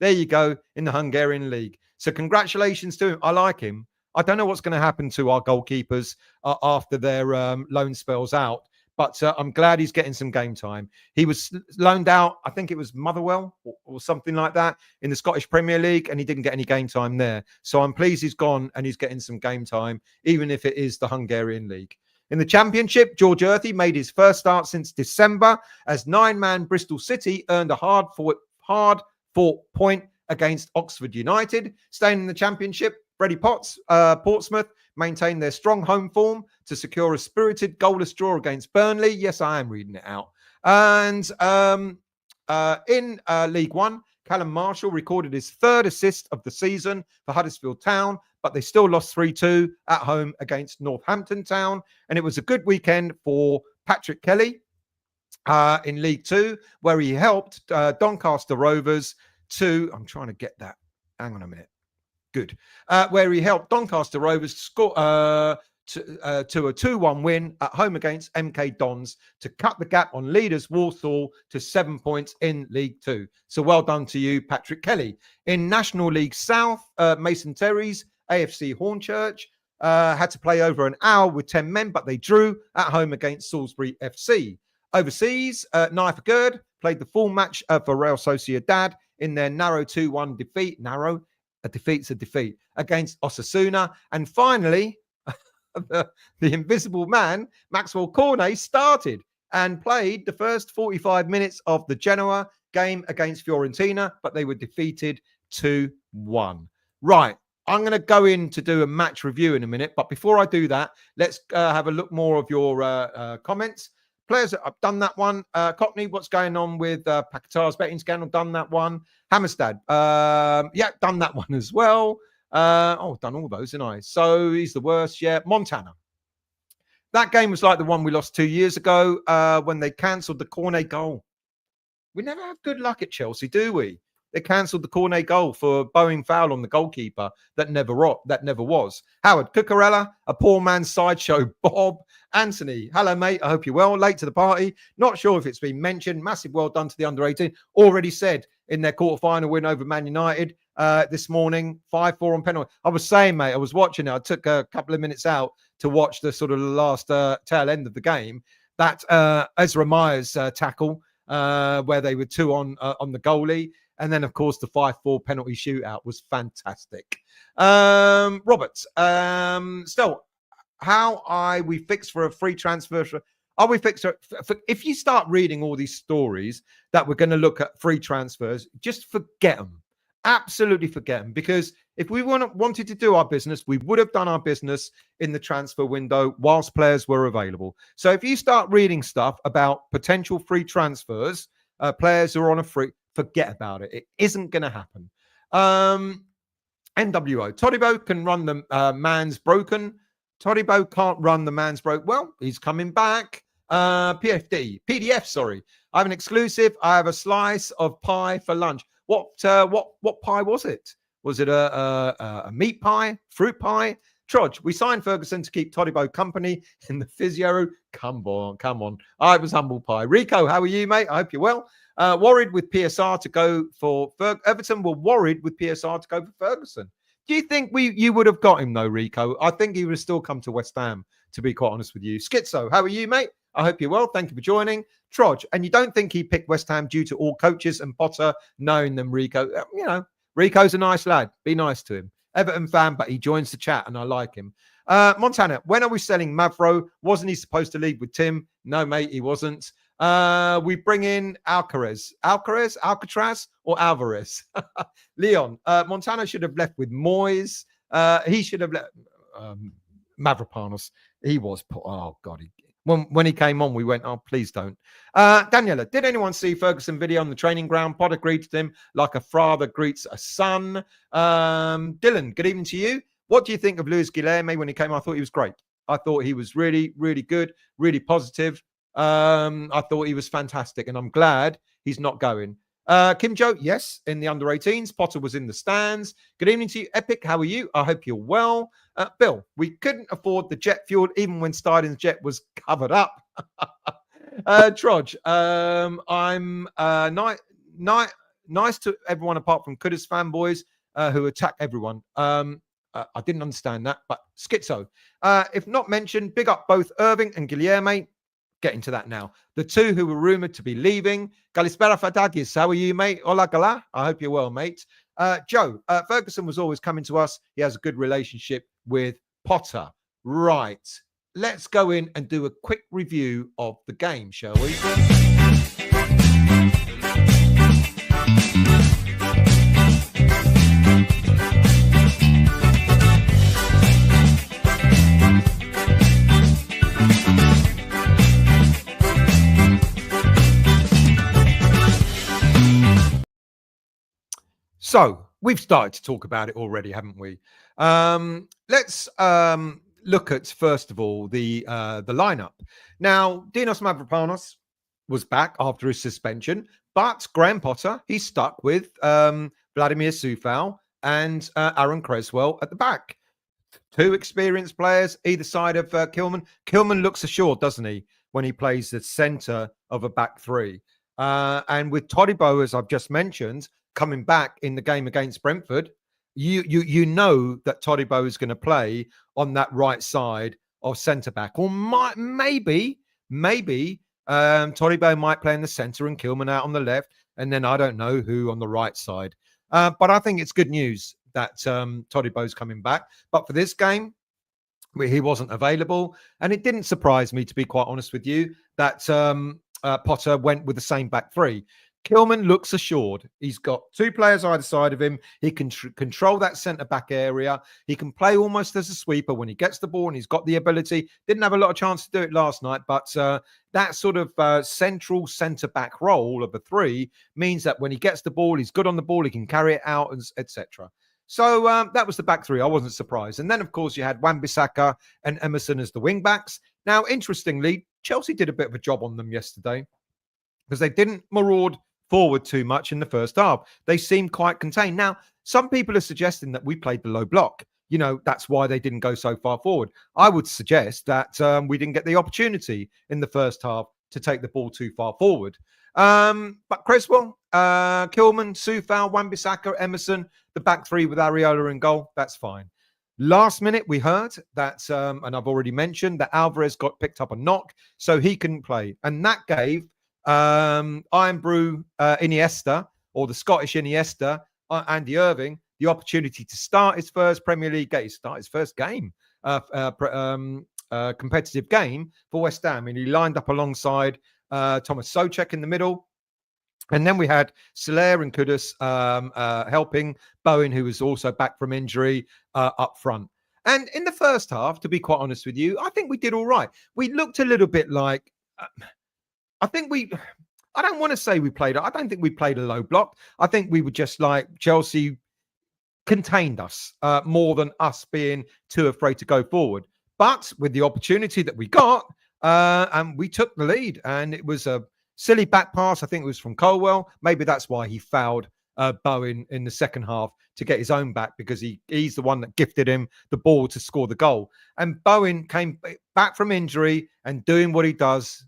There you go, in the Hungarian league. So congratulations to him. I like him. I don't know what's going to happen to our goalkeepers after their loan spells out, but I'm glad he's getting some game time. He was loaned out, I think it was Motherwell or something like that in the Scottish Premier League, and he didn't get any game time there. So I'm pleased he's gone and he's getting some game time, even if it is the Hungarian league. In the Championship, George Earthy made his first start since December as 9-man Bristol City earned a hard-fought point against Oxford United. Staying in the Championship, Freddie Potts, Portsmouth maintained their strong home form to secure a spirited goalless draw against Burnley. Yes, I am reading it out. And in League One, Callum Marshall recorded his 3rd assist of the season for Huddersfield Town, but they still lost 3-2 at home against Northampton Town. And it was a good weekend for Patrick Kelly in League Two, where he helped Doncaster Rovers to, I'm trying to get that. Hang on a minute. Good. Where he helped Doncaster Rovers score to a 2-1 win at home against MK Dons to cut the gap on leaders Walsall to 7 points in League Two. So well done to you, Patrick Kelly. In National League South, Mason Terry's AFC Hornchurch had to play over an hour with 10 men, but they drew at home against Salisbury FC. Overseas, Naifa Gerd played the full match for Real Sociedad in their narrow 2-1 defeat. Narrow? A defeat's a defeat against Osasuna. And finally, the invisible man, Maxwell Cornet, started and played the first 45 minutes of the Genoa game against Fiorentina, but they were defeated 2-1. Right. I'm going to go in to do a match review in a minute. But before I do that, let's have a look more of your comments. Players, I've done that one. Cockney, what's going on with Paqueta's betting scandal? Done that one. Hammerstad, yeah, done that one as well. Done all those, didn't I? So he's the worst, yeah. Montana. That game was like the one we lost 2 years ago when they cancelled the Cornet goal. We never have good luck at Chelsea, do we? They cancelled the Cornet goal for a bowing foul on the goalkeeper that never was. Howard Cucurella, a poor man's sideshow. Bob Anthony, hello, mate. I hope you're well. Late to the party. Not sure if it's been mentioned. Massive well done to the under-18. Already said in their quarter-final win over Man United this morning, 5-4 on penalty. I was saying, mate, I was watching it. I took a couple of minutes out to watch the sort of last tail end of the game. That Ezra Myers tackle where they were 2 on the goalie. And then, of course, the 5-4 penalty shootout was fantastic. Roberts, still, how are we fixed for a free transfer? Are we fixed for if you start reading all these stories that we're going to look at free transfers, just forget them. Absolutely forget them. Because if we wanted to do our business, we would have done our business in the transfer window whilst players were available. So if you start reading stuff about potential free transfers, players who are on a free, forget about it. It isn't going to happen. NWO. Todibo can run the man's broken. Todibo can't run the man's broke. Well, he's coming back. PDF, sorry. I have an exclusive. I have a slice of pie for lunch. What pie was it? Was it a meat pie? Fruit pie? Trudge, we signed Ferguson to keep Todibo company in the physio. Come on. I was humble pie. Rico, how are you, mate? I hope you're well. Worried with PSR to go for Everton were worried with PSR to go for Ferguson. Do you think you would have got him though, Rico? I think he would have still come to West Ham, to be quite honest with you. Schizo, how are you, mate? I hope you're well. Thank you for joining. Trudge, and you don't think he picked West Ham due to all coaches and Potter knowing them, Rico? You know, Rico's a nice lad. Be nice to him. Everton fan, but he joins the chat and I like him. Montana, when are we selling Mavro? Wasn't he supposed to leave with Tim? No, mate, he wasn't. We bring in Alcaraz, or Alvarez. Leon, Montana should have left with Moyes. He should have left Mavropanos. He was, oh God. When he came on, we went, oh, please don't. Daniela, did anyone see Ferguson video on the training ground? Potter greeted him like a father greets a son. Dylan, good evening to you. What do you think of Luis Guilherme when he came? I thought he was great. I thought he was really, really good, really positive. I thought he was fantastic, and I'm glad he's not going. Kim Joe, yes, in the under-18s. Potter was in the stands. Good evening to you, Epic. How are you? I hope you're well. Bill, we couldn't afford the jet fuel even when Steidten's jet was covered up. Trudge, I'm nice to everyone apart from Kudus fanboys who attack everyone. I didn't understand that, but schizo. If not mentioned, big up both Irving and Guilherme. Getting to that now. The two who were rumoured to be leaving. Galispera Fadagis, how are you, mate? Hola, gala. I hope you're well, mate. Joe, Ferguson was always coming to us. He has a good relationship with Potter. Right. Let's go in and do a quick review of the game, shall we? So we've started to talk about it already, haven't we? Let's look at first of all the lineup. Now, Dinos Mavropanos was back after his suspension, but Graham Potter, he's stuck with Vladimir Sufal and Aaron Creswell at the back. Two experienced players either side of Kilman. Kilman looks assured, doesn't he, when he plays the centre of a back three. And with Todibo, as I've just mentioned, coming back in the game against Brentford, you know that Todibo is going to play on that right side of centre back, or maybe Todibo might play in the centre and Kilman out on the left, and then I don't know who on the right side. But I think it's good news that Todibo's coming back. But for this game, he wasn't available, and it didn't surprise me, to be quite honest with you, that Potter went with the same back three. Kilman looks assured. He's got two players either side of him. He can control that centre-back area. He can play almost as a sweeper when he gets the ball, and he's got the ability. Didn't have a lot of chance to do it last night, but that sort of central centre-back role of the three means that when he gets the ball, he's good on the ball, he can carry it out, etc. So that was the back three. I wasn't surprised. And then, of course, you had Wan-Bissaka and Emerson as the wing-backs. Now, interestingly, Chelsea did a bit of a job on them yesterday because they didn't maraud forward too much in the first half. They seemed quite contained. Now, some people are suggesting that we played the low block. You know, that's why they didn't go so far forward. I would suggest that we didn't get the opportunity in the first half to take the ball too far forward. But Creswell, Kilman, Sufal, Wan-Bissaka, Emerson, the back three with Areola in goal, that's fine. Last minute, we heard that, and I've already mentioned, that Alvarez got picked up a knock, so he couldn't play. And that gave Iron Brew Iniesta, or the Scottish Iniesta, Andy Irving, the opportunity to start his first Premier League game, start his first game, competitive game for West Ham. And he lined up alongside Thomas Soucek in the middle. And then we had Soler and Kudus helping Bowen, who was also back from injury, up front. And in the first half, to be quite honest with you, I think we did all right. We looked a little bit like... I don't want to say we played, I don't think we played a low block. I think we were just like Chelsea contained us more than us being too afraid to go forward. But with the opportunity that we got, and we took the lead, and it was a silly back pass. I think it was from Colwell. Maybe that's why he fouled Bowen in the second half to get his own back, because he's the one that gifted him the ball to score the goal. And Bowen came back from injury and doing what he does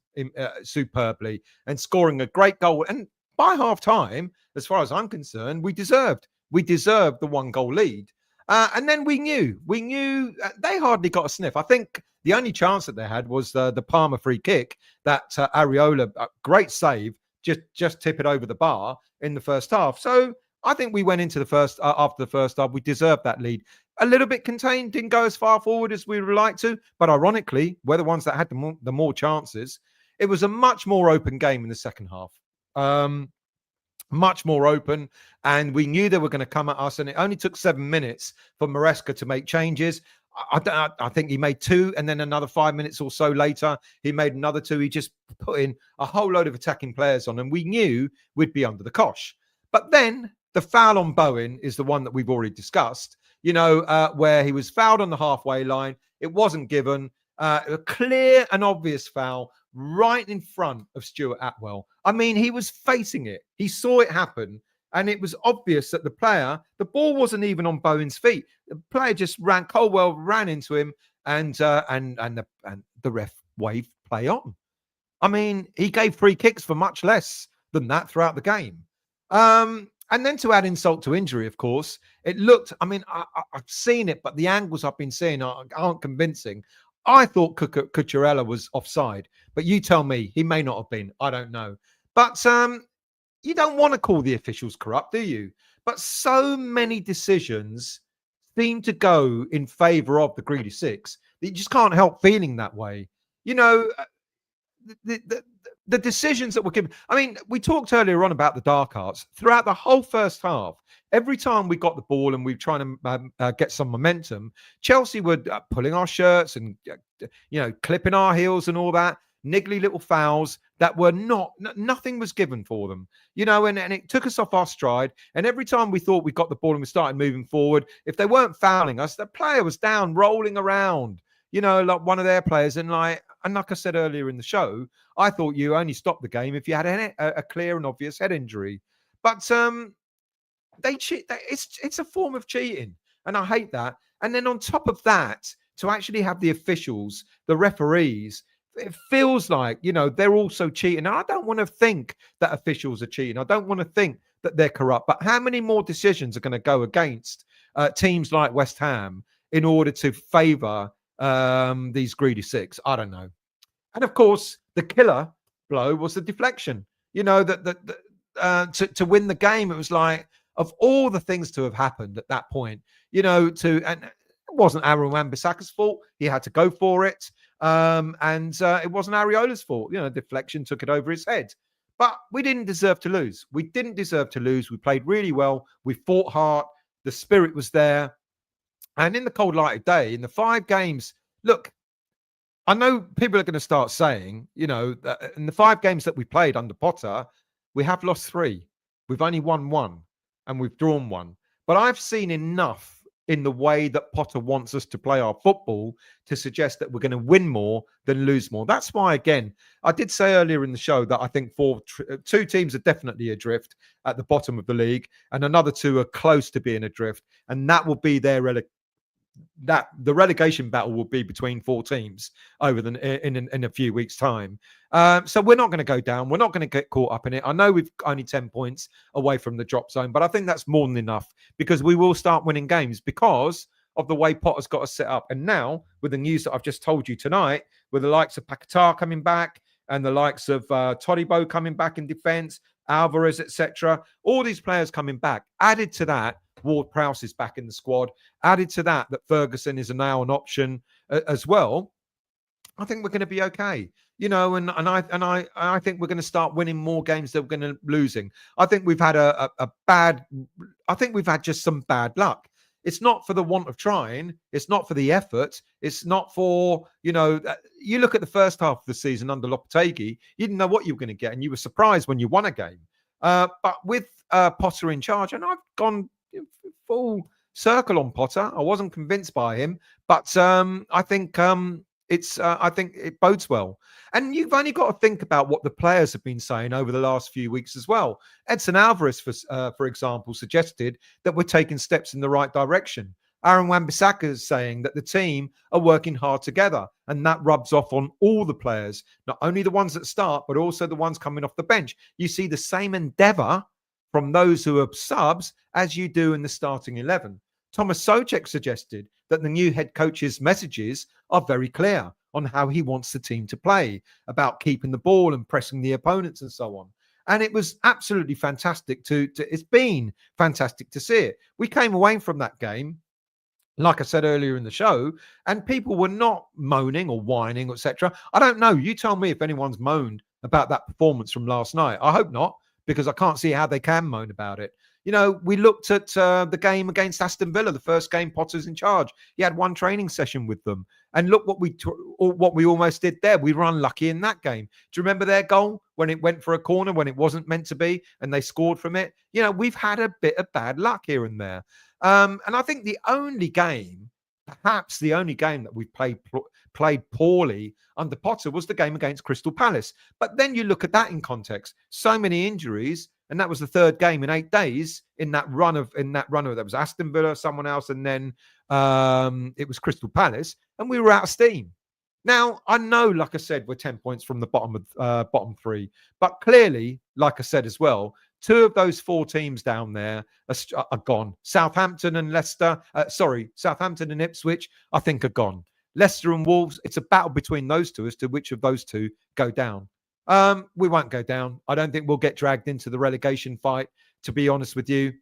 superbly and scoring a great goal. And by half time, as far as I'm concerned, we deserved the 1-goal lead. And then we knew they hardly got a sniff. I think the only chance that they had was the Palmer free kick that Areola, great save, just tip it over the bar in the first half. So I think we went into the first after the first half, we deserved that lead. A little bit contained, didn't go as far forward as we would like to, but ironically, we're the ones that had the more chances. It was a much more open game in the second half. Much more open, and we knew they were going to come at us, and it only took 7 minutes for Maresca to make changes. I think he made 2, and then another 5 minutes or so later, he made another 2. He just put in a whole load of attacking players on, and we knew we'd be under the cosh. But then the foul on Bowen is the one that we've already discussed, where he was fouled on the halfway line. It wasn't given. A clear and obvious foul right in front of Stuart Atwell. I mean, he was facing it. He saw it happen. And it was obvious that the ball wasn't even on Bowen's feet. The player just Colwell ran into him, and the ref waved play on. I mean, he gave free kicks for much less than that throughout the game. And then to add insult to injury, of course, it looked, I mean, I've seen it, but the angles I've been seeing aren't convincing. I thought Cucurella was offside, but you tell me, he may not have been. I don't know. But you don't want to call the officials corrupt, do you? But so many decisions seem to go in favour of the greedy six that you just can't help feeling that way. The decisions that were given. I mean, we talked earlier on about the dark arts. Throughout the whole first half, every time we got the ball and we were trying to get some momentum, Chelsea were pulling our shirts and, clipping our heels and all that, niggly little fouls. that were nothing was given for them, and it took us off our stride. And every time we thought we got the ball and we started moving forward, if they weren't fouling us, the player was down rolling around, like one of their players. And like I said earlier in the show, I thought you only stopped the game if you had a clear and obvious head injury. But they cheat. It's a form of cheating, and I hate that. And then on top of that, to actually have the officials, the referees, it feels like, they're also cheating. And I don't want to think that officials are cheating. I don't want to think that they're corrupt. But how many more decisions are going to go against teams like West Ham in order to favour these greedy six? I don't know. And of course, the killer blow was the deflection. To win the game, it was like, of all the things to have happened at that point, and it wasn't Aaron Wan-Bissaka's fault. He had to go for it. And it wasn't Ariola's fault. Deflection took it over his head. But we didn't deserve to lose. We didn't deserve to lose. We played really well. We fought hard. The spirit was there. And in the cold light of day, in the 5 games, look, I know people are going to start saying, that in the 5 games that we played under Potter, we have lost 3. We've only won 1 and we've drawn 1. But I've seen enough in the way that Potter wants us to play our football to suggest that we're going to win more than lose more. That's why, again, I did say earlier in the show that I think 2 teams are definitely adrift at the bottom of the league, and another 2 are close to being adrift, and that will be the relegation battle will be between 4 teams over in a few weeks' time. So we're not going to go down. We're not going to get caught up in it. I know we've only 10 points away from the drop zone, but I think that's more than enough because we will start winning games because of the way Potter's got us set up. And now, with the news that I've just told you tonight, with the likes of Paqueta coming back and the likes of Todibo coming back in defence, Alvarez, etc., all these players coming back, added to that, Ward-Prowse is back in the squad. Added to that Ferguson is now an option as well. I think we're going to be okay, and I think we're going to start winning more games than we're going to losing. I think we've had I think we've had just some bad luck. It's not for the want of trying. It's not for the effort. It's not for, you look at the first half of the season under Lopetegui, you didn't know what you were going to get, and you were surprised when you won a game. But with Potter in charge, and I've gone full circle on Potter. I wasn't convinced by him, but I think I think it bodes well. And you've only got to think about what the players have been saying over the last few weeks as well. Edson Alvarez, for example, suggested that we're taking steps in the right direction. Aaron Wan-Bissaka is saying that the team are working hard together, and that rubs off on all the players, not only the ones that start, but also the ones coming off the bench. You see the same endeavour from those who are subs as you do in the starting 11. Thomas Souček suggested that the new head coach's messages are very clear on how he wants the team to play, about keeping the ball and pressing the opponents and so on. And it was absolutely fantastic it's been fantastic to see it. We came away from that game, like I said earlier in the show, and people were not moaning or whining, etc. I don't know. You tell me if anyone's moaned about that performance from last night. I hope not, because I can't see how they can moan about it. We looked at the game against Aston Villa, the first game Potter's in charge. He had 1 training session with them. And look what we almost did there. We were unlucky in that game. Do you remember their goal when it went for a corner, when it wasn't meant to be, and they scored from it? We've had a bit of bad luck here and there. And I think perhaps the only game that we've played poorly under Potter was the game against Crystal Palace. But then you look at that in context. So many injuries, and that was the 3rd game in 8 days in that run of that was Aston Villa, someone else, and then it was Crystal Palace, and we were out of steam. Now, I know, like I said, we're 10 points from the bottom 3, but clearly, like I said as well, 2 of those 4 teams down there are gone. Southampton and Southampton and Ipswich, I think, are gone. Leicester and Wolves, it's a battle between those 2 as to which of those 2 go down. We won't go down. I don't think we'll get dragged into the relegation fight, to be honest with you.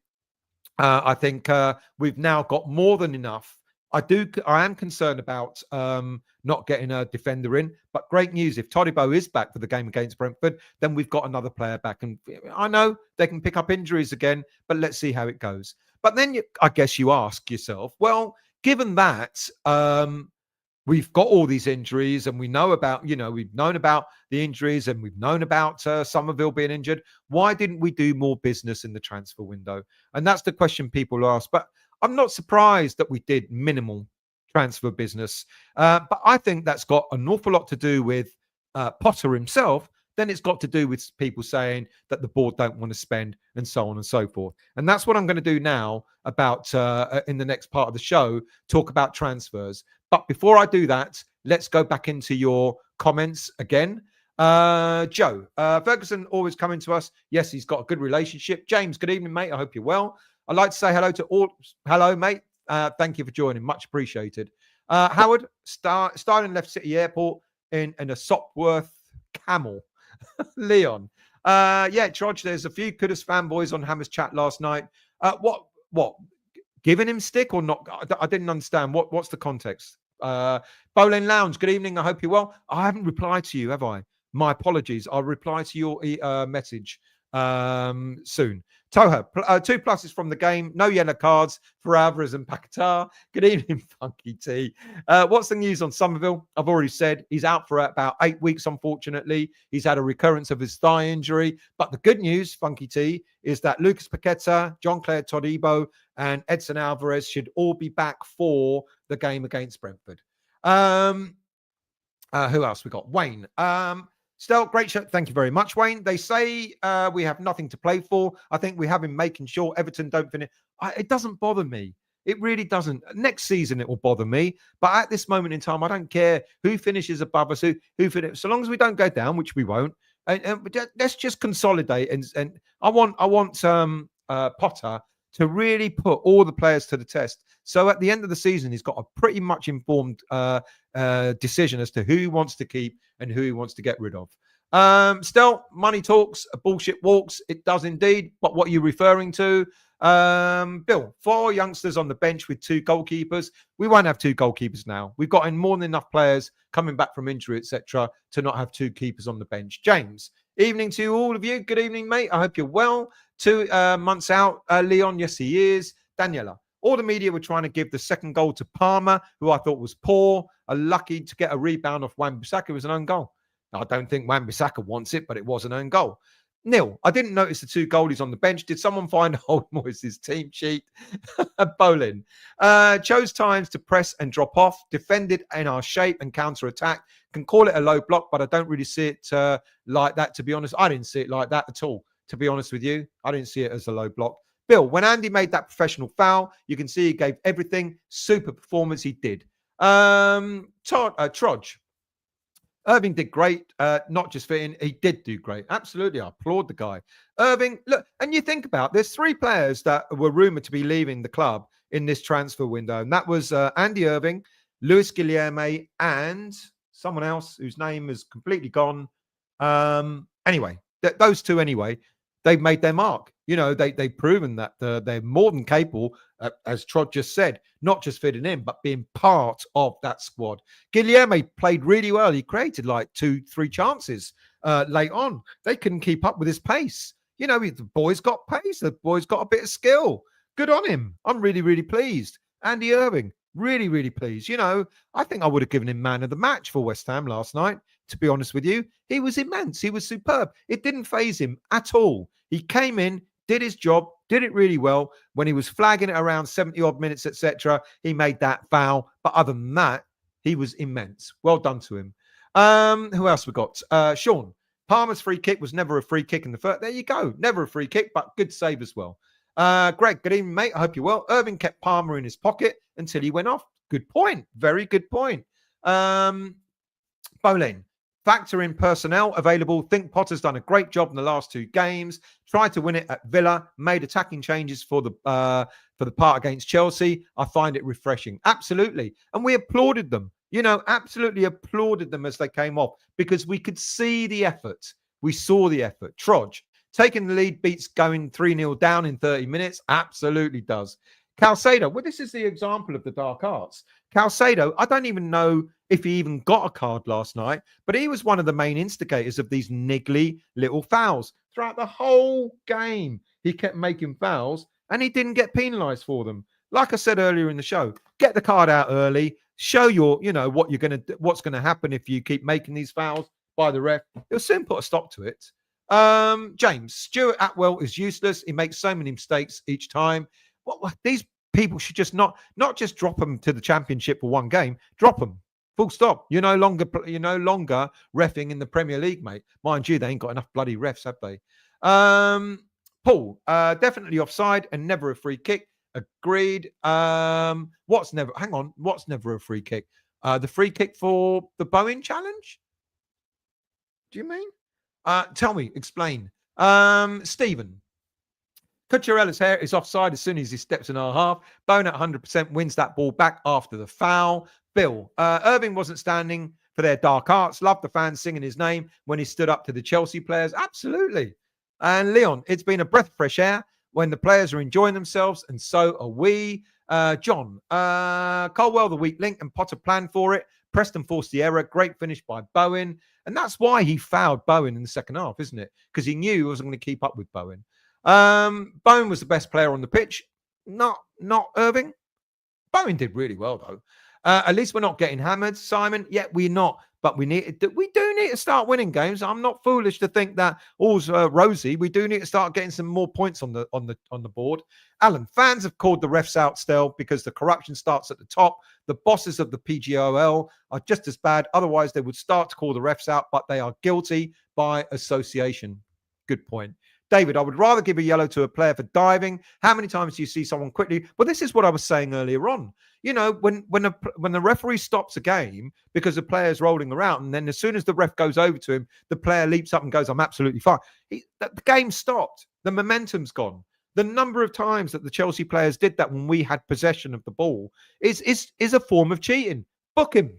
I think we've now got more than enough. I am concerned about not getting a defender in, but great news. If Todibo is back for the game against Brentford, then we've got another player back. And I know they can pick up injuries again, but let's see how it goes. But then I guess you ask yourself, well, given that, we've got all these injuries and we know about, we've known about the injuries and we've known about Summerville being injured. Why didn't we do more business in the transfer window? And that's the question people ask. But I'm not surprised that we did minimal transfer business. But I think that's got an awful lot to do with Potter himself. Then it's got to do with people saying that the board don't want to spend and so on and so forth. And that's what I'm going to do now about in the next part of the show, talk about transfers. But before I do that, let's go back into your comments again. Joe, Ferguson always coming to us. Yes, he's got a good relationship. James, good evening, mate. I hope you're well. I'd like to say hello to all. Hello, mate. Thank you for joining. Much appreciated. Howard, Steidten left City Airport in a Sopworth camel. Leon. Trodge, there's a few Kudus fanboys on Hammer's chat last night. What? Giving him stick or not? I didn't understand. What's the context? Bowling Lounge, good evening. I hope you're well. I haven't replied to you, have I? My apologies. I'll reply to your message soon. Toha, 2 pluses from the game. No yellow cards for Alvarez and Paqueta. Good evening, Funky T. What's the news on Summerville? I've already said he's out for about 8 weeks, unfortunately. He's had a recurrence of his thigh injury. But the good news, Funky T, is that Lucas Paqueta, Andre Todibo, and Edson Alvarez should all be back for the game against Brentford. Who else we got? Wayne. Still, great show. Thank you very much, Wayne. They say we have nothing to play for. I think we have him making sure Everton don't finish. It doesn't bother me. It really doesn't. Next season, it will bother me. But at this moment in time, I don't care who finishes above us, who finishes. So long as we don't go down, which we won't. And let's just consolidate. And I want Potter to really put all the players to the test. So at the end of the season, he's got a pretty much informed decision as to who he wants to keep and who he wants to get rid of. Still, money talks, bullshit walks. It does indeed. But what are you referring to? Bill, 4 youngsters on the bench with 2 goalkeepers. We won't have 2 goalkeepers now. We've got in more than enough players coming back from injury, etc., to not have 2 keepers on the bench. James, evening to all of you. Good evening, mate. I hope you're well. 2 months out. Leon, yes, he is. Daniela. All the media were trying to give the second goal to Palmer, who I thought was poor. Lucky to get a rebound off Wan-Bissaka. It was an own goal. I don't think Wan-Bissaka wants it, but it was an own goal. Neil, I didn't notice the 2 goalies on the bench. Did someone find Old Moyes' team sheet? Bolin. Chose times to press and drop off. Defended in our shape and counter-attack. Can call it a low block, but I don't really see it like that, to be honest. I didn't see it like that at all, to be honest with you. I didn't see it as a low block. Bill, when Andy made that professional foul, you can see he gave everything. Super performance, he did. Trodge. Irving did great, not just fitting. He did do great. Absolutely. I applaud the guy. Irving, look, and you think about there's 3 players that were rumored to be leaving the club in this transfer window. And that was Andy Irving, Luis Guilherme, and someone else whose name is completely gone. Anyway, those 2 anyway, they've made their mark. They've proven that they're more than capable, as Trod just said, not just fitting in, but being part of that squad. Guilherme played really well. He created like 2-3 chances late on. They couldn't keep up with his pace. The boy's got pace. The boy's got a bit of skill. Good on him. I'm really, really pleased. Andy Irving, really, really pleased. I think I would have given him man of the match for West Ham last night, to be honest with you. He was immense. He was superb. It didn't faze him at all. He came in, did his job, did it really well. When he was flagging it around 70-odd minutes, etc., he made that foul. But other than that, he was immense. Well done to him. Who else we got? Sean. Palmer's free kick was never a free kick in the first. There you go. Never a free kick, but good save as well. Greg, good evening, mate. I hope you're well. Irving kept Palmer in his pocket until he went off. Good point. Very good point. Bolin. Factor in personnel available. Think Potter's done a great job in the last 2 games. Tried to win it at Villa. Made attacking changes for the part against Chelsea. I find it refreshing. Absolutely. And we applauded them. Absolutely applauded them as they came off because we could see the effort. We saw the effort. Trodge. Taking the lead beats going 3-0 down in 30 minutes. Absolutely does. Calcedo. Well, this is the example of the dark arts. Calcedo, I don't even know if he even got a card last night, but he was one of the main instigators of these niggly little fouls. Throughout the whole game, he kept making fouls and he didn't get penalised for them. Like I said earlier in the show, get the card out early. Show what's going to happen if you keep making these fouls by the ref. It'll soon put a stop to it. James, Stuart Atwell is useless. He makes so many mistakes each time. These people should just not just drop them to the championship for one game. Drop them. Full stop. You're no longer reffing in the Premier League, mate. Mind you, they ain't got enough bloody refs, have they? Paul, definitely offside and never a free kick. Agreed. What's never a free kick? The free kick for the Bowen challenge? Do you mean? Tell me, explain. Stephen. Cucurella's hair is offside as soon as he steps in our half. Bowen at 100% wins that ball back after the foul. Bill, Irving wasn't standing for their dark arts. Loved the fans singing his name when he stood up to the Chelsea players. Absolutely. And Leon, it's been a breath of fresh air when the players are enjoying themselves, and so are we. John, Colwell, the weak link, and Potter planned for it. Preston forced the error. Great finish by Bowen. And that's why he fouled Bowen in the second half, isn't it? Because he knew he wasn't going to keep up with Bowen. Bowen was the best player on the pitch. Not Irving. Bowen did really well, though. At least we're not getting hammered, Simon. Yet we're not. But we do need to start winning games. I'm not foolish to think that all's rosy. We do need to start getting some more points on the board. Alan, fans have called the refs out still because the corruption starts at the top. The bosses of the PGOL are just as bad. Otherwise, they would start to call the refs out, but they are guilty by association. Good point. David, I would rather give a yellow to a player for diving. How many times do you see someone quickly? Well, this is what I was saying earlier on. When the referee stops a game because the player's rolling around, and then as soon as the ref goes over to him, the player leaps up and goes, I'm absolutely fine. The game stopped. The momentum's gone. The number of times that the Chelsea players did that when we had possession of the ball is a form of cheating. Book him.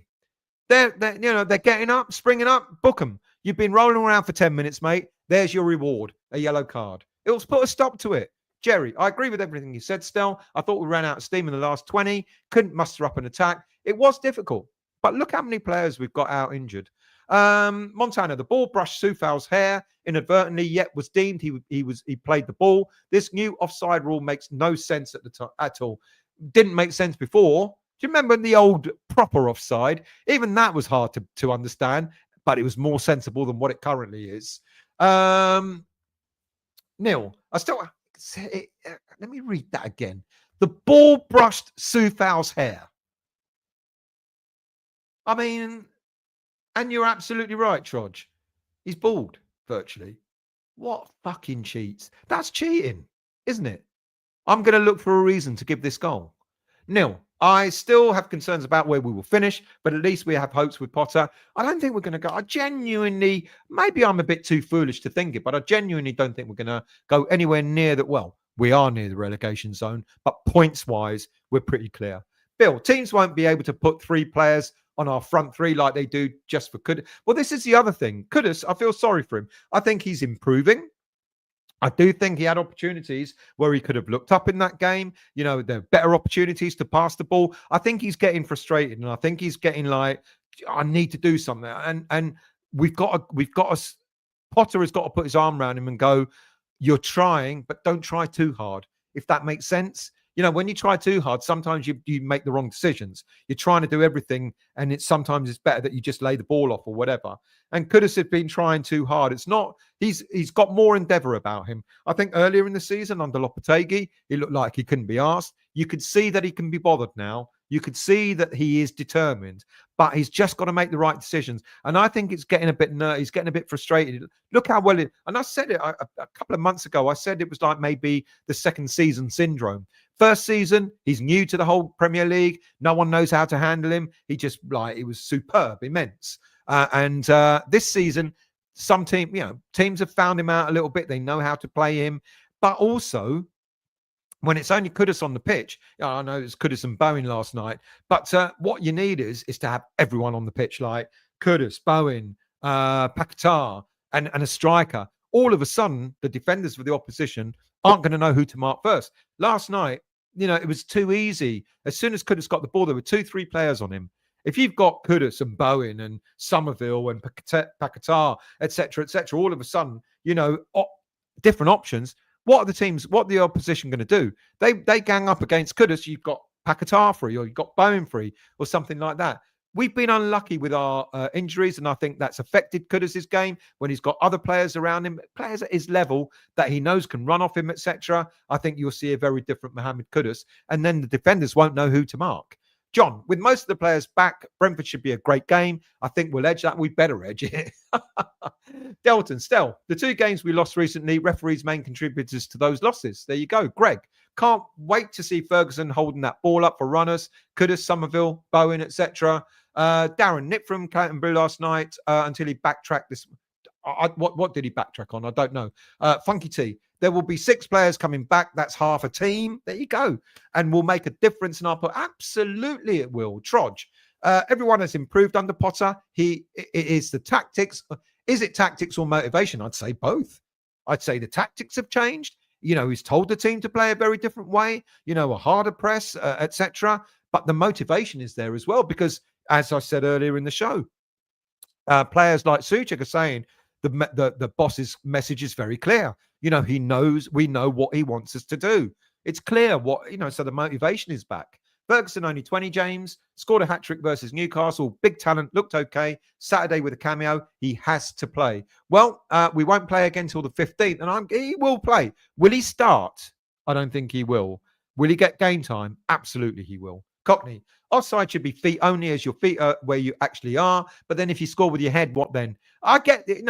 They're getting up, springing up. Book them. You've been rolling around for 10 minutes, mate. There's your reward, a yellow card. It'll put a stop to it. Jerry, I agree with everything you said, Stel. I thought we ran out of steam in the last 20. Couldn't muster up an attack. It was difficult. But look how many players we've got out injured. Montana, the ball brushed Soufal's hair inadvertently, yet was deemed he played the ball. This new offside rule makes no sense at all. Didn't make sense before. Do you remember the old proper offside? Even that was hard to understand, but it was more sensible than what it currently is. Neil, let me read that again. The ball brushed Soufal's hair. I mean, and you're absolutely right, Trodge. He's bald, virtually. What fucking cheats? That's cheating, isn't it? I'm going to look for a reason to give this goal. Neil, I still have concerns about where we will finish, but at least we have hopes with Potter. I don't think we're going to go. I genuinely, maybe I'm a bit too foolish to think it, but I genuinely don't think we're going to go anywhere near that. Well, we are near the relegation zone, but points-wise, we're pretty clear. Bill, teams won't be able to put 3 players on our front 3 like they do just for Kudus. Well, this is the other thing. Kudus, I feel sorry for him. I think he's improving. I do think he had opportunities where he could have looked up in that game. There are better opportunities to pass the ball. I think he's getting frustrated, and I think he's getting like, I need to do something. And Potter has got to put his arm around him and go, you're trying, but don't try too hard, if that makes sense. When you try too hard, sometimes you make the wrong decisions. You're trying to do everything, and sometimes it's better that you just lay the ball off or whatever. And Kudus had been trying too hard. It's not. He's got more endeavour about him. I think earlier in the season under Lopetegui, he looked like he couldn't be asked. You could see that he can be bothered now. You could see that he is determined, but he's just got to make the right decisions. And I think it's getting a bit nervous. He's getting a bit frustrated. Look how well and I said it a couple of months ago. I said it was like maybe the second season syndrome. First season, he's new to the whole Premier League. No one knows how to handle him. It was superb, immense. And this season, some teams have found him out a little bit. They know how to play him. But also, when it's only Kudus on the pitch, I know it's Kudus and Bowen last night, but what you need is to have everyone on the pitch, like Kudus, Bowen, Paqueta, and a striker. All of a sudden, the defenders for the opposition aren't going to know who to mark first. Last night, it was too easy. As soon as Kudus got the ball, there were 2-3 players on him. If you've got Kudus and Bowen and Summerville and Paqueta, etc., all of a sudden, different options. What are the teams? What are the opposition going to do? They gang up against Kudus. You've got Paqueta free, or you've got Bowen free, or something like that. We've been unlucky with our injuries, and I think that's affected Kudus' game when he's got other players around him, players at his level that he knows can run off him, etc. I think you'll see a very different Mohamed Kudus, and then the defenders won't know who to mark. John, with most of the players back, Brentford should be a great game. I think we'll edge that. We better edge it. Delton, Stel, the 2 games we lost recently, referees main contributors to those losses. There you go. Greg, can't wait to see Ferguson holding that ball up for runners. Kudus, Summerville, Bowen, etc. Darren, nipped from Clayton Blue last night until he backtracked this. What did he backtrack on? I don't know. Funky T, there will be 6 players coming back. That's half a team. There you go. And will make a difference in our put. Absolutely it will. Trodge. Everyone has improved under Potter. It is the tactics. Is it tactics or motivation? I'd say both. I'd say the tactics have changed. He's told the team to play a very different way, a harder press, etc. But the motivation is there as well because, as I said earlier in the show, players like Suchek are saying the boss's message is very clear. He knows, we know what he wants us to do. It's clear so the motivation is back. Ferguson only 20, James, scored a hat-trick versus Newcastle. Big talent, looked okay. Saturday with a cameo. He has to play. Well, we won't play again until the 15th, and he will play. Will he start? I don't think he will. Will he get game time? Absolutely he will. Cockney, offside should be feet only as your feet are where you actually are. But then if you score with your head, what then? I get it.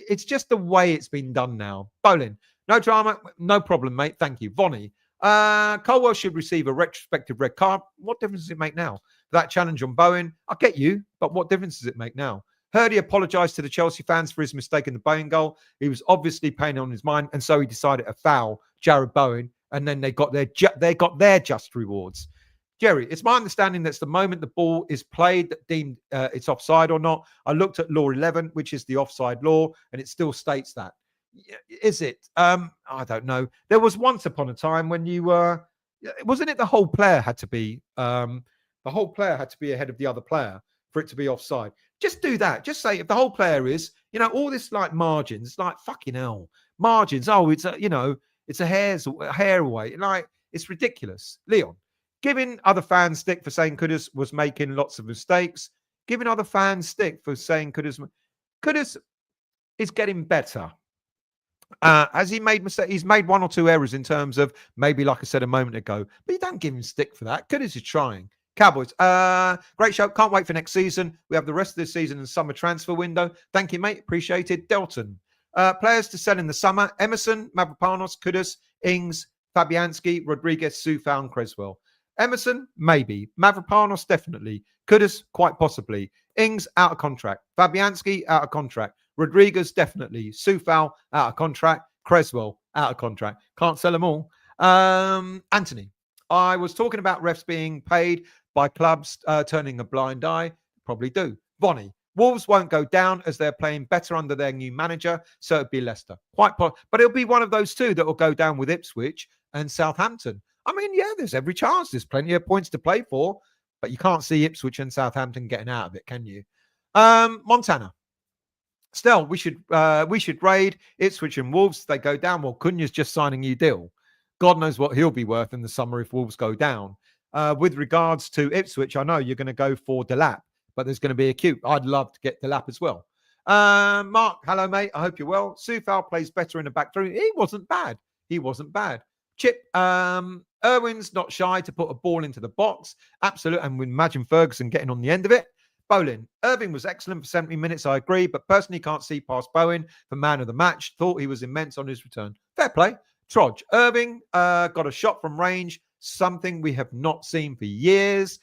It's just the way it's been done now. Bolin, no drama, no problem, mate. Thank you. Vonnie, Colwell should receive a retrospective red card. What difference does it make now? That challenge on Bowen, I get you, but what difference does it make now? Hurdy apologised to the Chelsea fans for his mistake in the Bowen goal. He was obviously paying on his mind, and so he decided to foul Jared Bowen, and then they got their just rewards. Jerry, it's my understanding that's the moment the ball is played that deemed it's offside or not. I looked at law 11, which is the offside law, and it still states that. Is it? I don't know. There was once upon a time when you were, wasn't it the whole player had to be ahead of the other player for it to be offside? Just do that. Just say if the whole player is, all this like margins, like fucking hell, margins. Oh, it's a hair away. Like it's ridiculous. Leon, giving other fans stick for saying Kudus was making lots of mistakes. Giving other fans stick for saying Kudus is getting better. Has he made mistakes? He's made 1 or 2 errors in terms of maybe, like I said a moment ago, but you don't give him stick for that. Kudus is trying. Cowboys, great show. Can't wait for next season. We have the rest of this season and summer transfer window. Thank you, mate. Appreciated. Delton, players to sell in the summer: Emerson, Mavropanos, Kudus, Ings, Fabianski, Rodriguez, Soufal, and Creswell. Emerson, maybe. Mavropanos, definitely. Kudus, quite possibly. Ings, out of contract. Fabianski, out of contract. Rodriguez, definitely. Soufal, out of contract. Creswell, out of contract. Can't sell them all. Anthony, I was talking about refs being paid by clubs turning a blind eye. Probably do. Bonnie, Wolves won't go down as they're playing better under their new manager, so it'd be Leicester. But it'll be one of those 2 that will go down with Ipswich and Southampton. I mean, yeah, there's every chance. There's plenty of points to play for, but you can't see Ipswich and Southampton getting out of it, can you? Montana. Still, we should raid Ipswich and Wolves if they go down. Well, Cunha's just signing a new deal. God knows what he'll be worth in the summer if Wolves go down. With regards to Ipswich, I know you're going to go for Delap, but there's going to be a queue. I'd love to get Delap as well. Mark, hello, mate. I hope you're well. Soufal plays better in the back 3. He wasn't bad. Chip, Irwin's not shy to put a ball into the box. Absolutely. And we imagine Ferguson getting on the end of it. Bolin, Irving was excellent for 70 minutes, I agree, but personally can't see past Bowen for man of the match. Thought he was immense on his return. Fair play. Trodge, Irving got a shot from range, something we have not seen for years.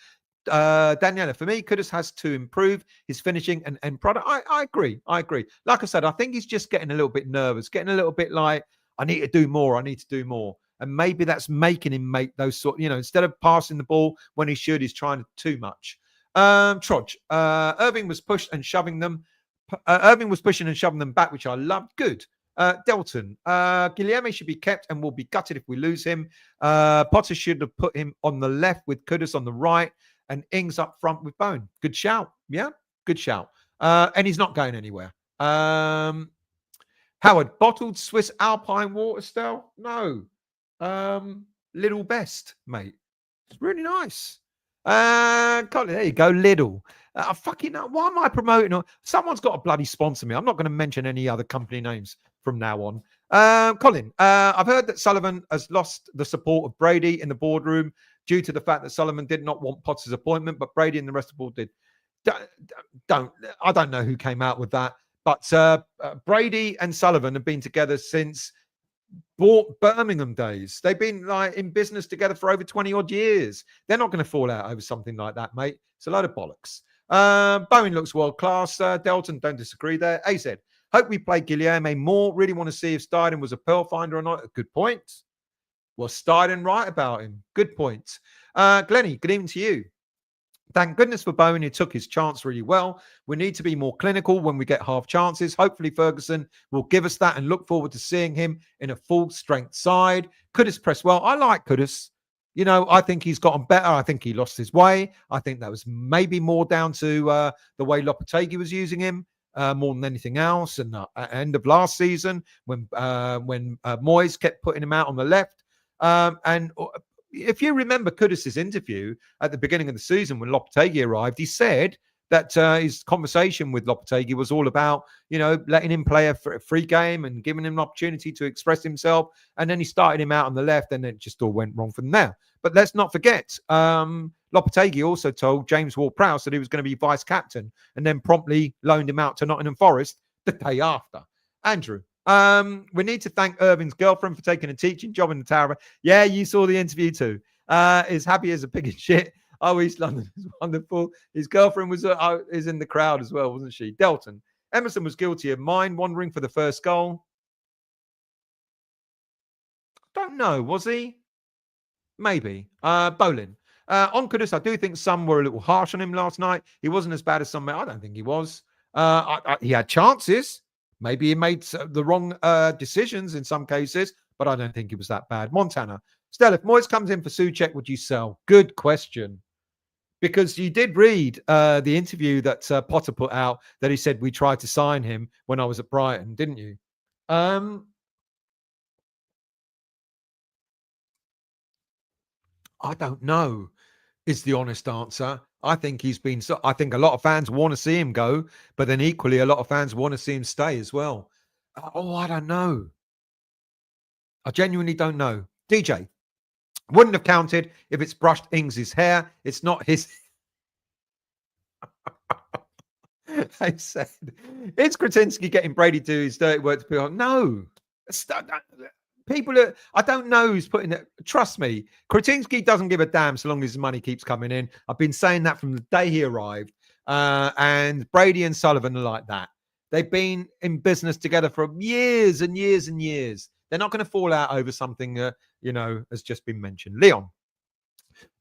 Daniela, for me, Kudus has to improve his finishing and end product. I agree. Like I said, I think he's just getting a little bit nervous, getting a little bit like, I need to do more. And maybe that's making him make those instead of passing the ball when he should, he's trying too much. Trodge, Irving was pushing and shoving them back, which I loved. Good. Delton, Guilherme should be kept and will be gutted if we lose him. Potter should have put him on the left with Kudus on the right and Ings up front with Bowen. Good shout. Yeah, good shout. And he's not going anywhere. Howard, bottled Swiss Alpine water style? No. Little Best, mate. It's really nice. Colin, there you go, Lidl. Fucking why am I promoting? Someone's got to bloody sponsor me. I'm not going to mention any other company names from now on. Colin, I've heard that Sullivan has lost the support of Brady in the boardroom due to the fact that Sullivan did not want Potter's appointment, but Brady and the rest of the board did. I don't know who came out with that, but Brady and Sullivan have been together since Birmingham days. They've been like in business together for over 20 odd years. They're not going to fall out over something like that, mate. It's a load of bollocks. Bowen looks world class. Delton, don't disagree there. AZ, hope we play Guilherme more. Really want to see if Steidten was a pearl finder or not. Good point. Was Steidten right about him? Good point. Glennie, good evening to you. Thank goodness for Bowen, who took his chance really well. We need to be more clinical when we get half chances. Hopefully Ferguson will give us that and look forward to seeing him in a full-strength side. Kudus pressed well. I like Kudus. You know, I think he's gotten better. I think he lost his way. I think that was maybe more down to the way Lopetegui was using him more than anything else. And at the end of last season, when Moyes kept putting him out on the left. If you remember Kudus' interview at the beginning of the season when Lopetegui arrived, he said that his conversation with Lopetegui was all about, you know, letting him play a free game and giving him an opportunity to express himself. And then he started him out on the left and it just all went wrong from there. But let's not forget, Lopetegui also told James Ward-Prowse that he was going to be vice captain and then promptly loaned him out to Nottingham Forest the day after. Andrew. We need to thank Irving's girlfriend for taking a teaching job in the Tower. Yeah, you saw the interview too. Is happy as a pig in shit. Oh, East London is wonderful. His girlfriend was is in the crowd as well, wasn't she? Delton. Emerson was guilty of mind wandering for the first goal. Don't know, was he? Maybe. Bolin. On Kudus, I do think some were a little harsh on him last night. He wasn't as bad as some. I don't think he was. He had chances. Maybe he made the wrong decisions in some cases, but I don't think it was that bad. Montana. Stella, if Moyes comes in for Souček, would you sell? Good question. Because you did read the interview that Potter put out that he said we tried to sign him when I was at Brighton, didn't you? I don't know is the honest answer. I think he's been. I think a lot of fans want to see him go, but then equally, a lot of fans want to see him stay as well. Oh, I don't know. I genuinely don't know. DJ wouldn't have counted if it's brushed Ings' hair. It's not his. I said, it's Kretinsky getting Brady to do his dirty work to put on. No, people are. I don't know who's putting it. Trust me, Kretinsky doesn't give a damn so long as his money keeps coming in. I've been saying that from the day he arrived. And Brady and Sullivan are like that. They've been in business together for years and years and years. They're not going to fall out over something, has just been mentioned. Leon,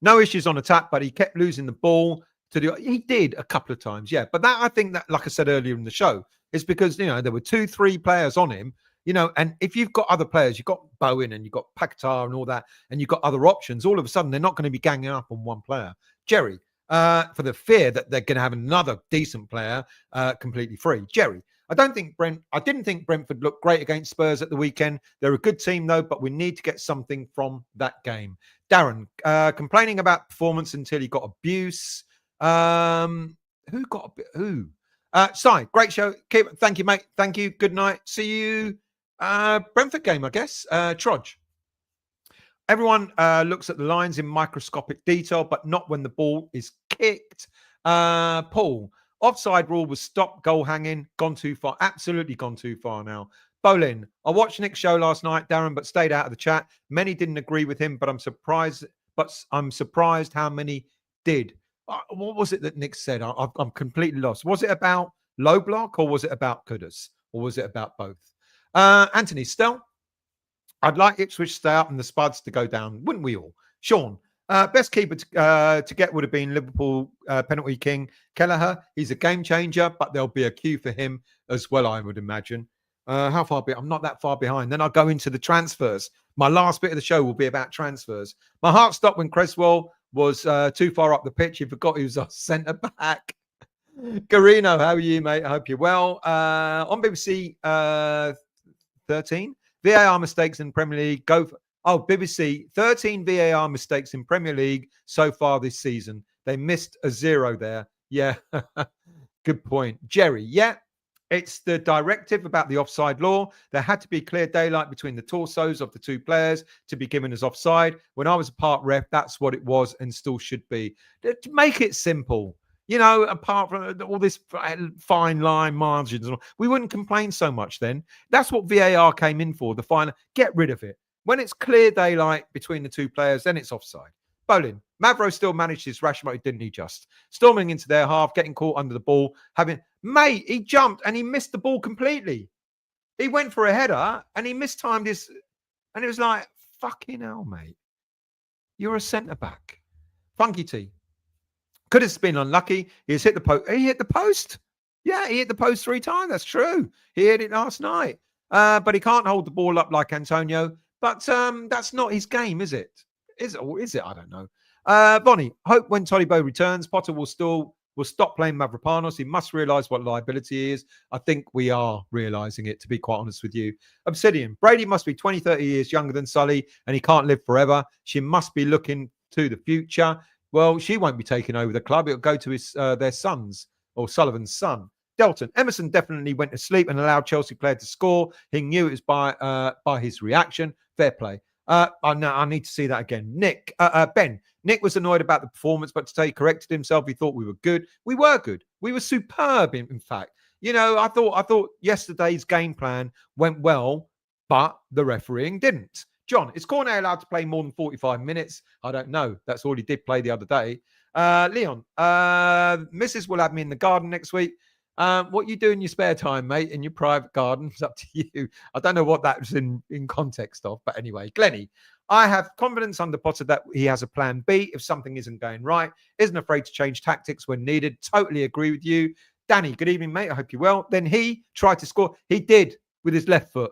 no issues on attack, but he kept losing the ball. He did a couple of times, yeah. But that, I think that, like I said earlier in the show, is because, there were 2-3 players on him, and if you've got other players, you've got Bowen and you've got Paqueta and all that, and you've got other options, all of a sudden they're not going to be ganging up on one player. Jerry, for the fear that they're going to have another decent player completely free. Jerry, I didn't think Brentford looked great against Spurs at the weekend. They're a good team, though, but we need to get something from that game. Darren, complaining about performance until he got abuse. Who got who? Si, great show. Thank you, mate. Thank you. Good night. See you. Brentford game, I guess. Trudge. Everyone looks at the lines in microscopic detail, but not when the ball is kicked. Paul, offside rule was stopped, goal hanging, gone too far. Absolutely gone too far now. Bolin, I watched Nick's show last night, Darren, but stayed out of the chat. Many didn't agree with him, but I'm surprised how many did. What was it that Nick said? I'm completely lost. Was it about low block or was it about Kudus? Or was it about both? Anthony, Stell, I'd like Ipswich to stay up and the Spuds to go down. Wouldn't we all? Sean, best keeper to get would have been Liverpool penalty king Kelleher. He's a game changer, but there'll be a queue for him as well, I would imagine. How far behind? I'm not that far behind. Then I'll go into the transfers. My last bit of the show will be about transfers. My heart stopped when Cresswell was too far up the pitch. He forgot he was a centre back. Garino, how are you, mate? I hope you're well. On BBC 13 VAR mistakes in Premier League. BBC, 13 VAR mistakes in Premier League so far this season. They missed a 0 there. Yeah, good point. Jerry, yeah, it's the directive about the offside law. There had to be clear daylight between the torsos of the two players to be given as offside. When I was a part ref, that's what it was and still should be. Make it simple. Apart from all this fine line margins, we wouldn't complain so much then. That's what VAR came in for, the fine. Get rid of it. When it's clear daylight between the two players, then it's offside. Bowling. Mavro still managed his rash mode, didn't he, just? Storming into their half, getting caught under the ball, Mate, he jumped and he missed the ball completely. He went for a header and he mistimed his... And it was like, fucking hell, mate. You're a centre-back. Funky T. Could have been unlucky. He's hit the post. He hit the post. Yeah, he hit the post 3 times. That's true. He hit it last night. But he can't hold the ball up like Antonio. But that's not his game, is it? Is it? I don't know. Bonnie, hope when Todibo returns, Potter will stop playing Mavropanos. He must realise what liability he is. I think we are realising it, to be quite honest with you. Obsidian, Brady must be 20, 30 years younger than Sully, and he can't live forever. She must be looking to the future. Well, she won't be taking over the club. It'll go to their sons, or Sullivan's son. Delton, Emerson definitely went to sleep and allowed Chelsea player to score. He knew it was by his reaction. Fair play. I need to see that again. Ben. Nick was annoyed about the performance, but today he corrected himself. He thought we were good. We were good. We were superb, in fact. I thought yesterday's game plan went well, but the refereeing didn't. John, is Cornet allowed to play more than 45 minutes? I don't know. That's all he did play the other day. Leon, Mrs. will have me in the garden next week. What you do in your spare time, mate, in your private garden, it's up to you. I don't know what that was in context of, but anyway. Glennie, I have confidence under Potter that he has a plan B if something isn't going right. Isn't afraid to change tactics when needed. Totally agree with you. Danny, good evening, mate. I hope you're well. Then he tried to score. He did with his left foot.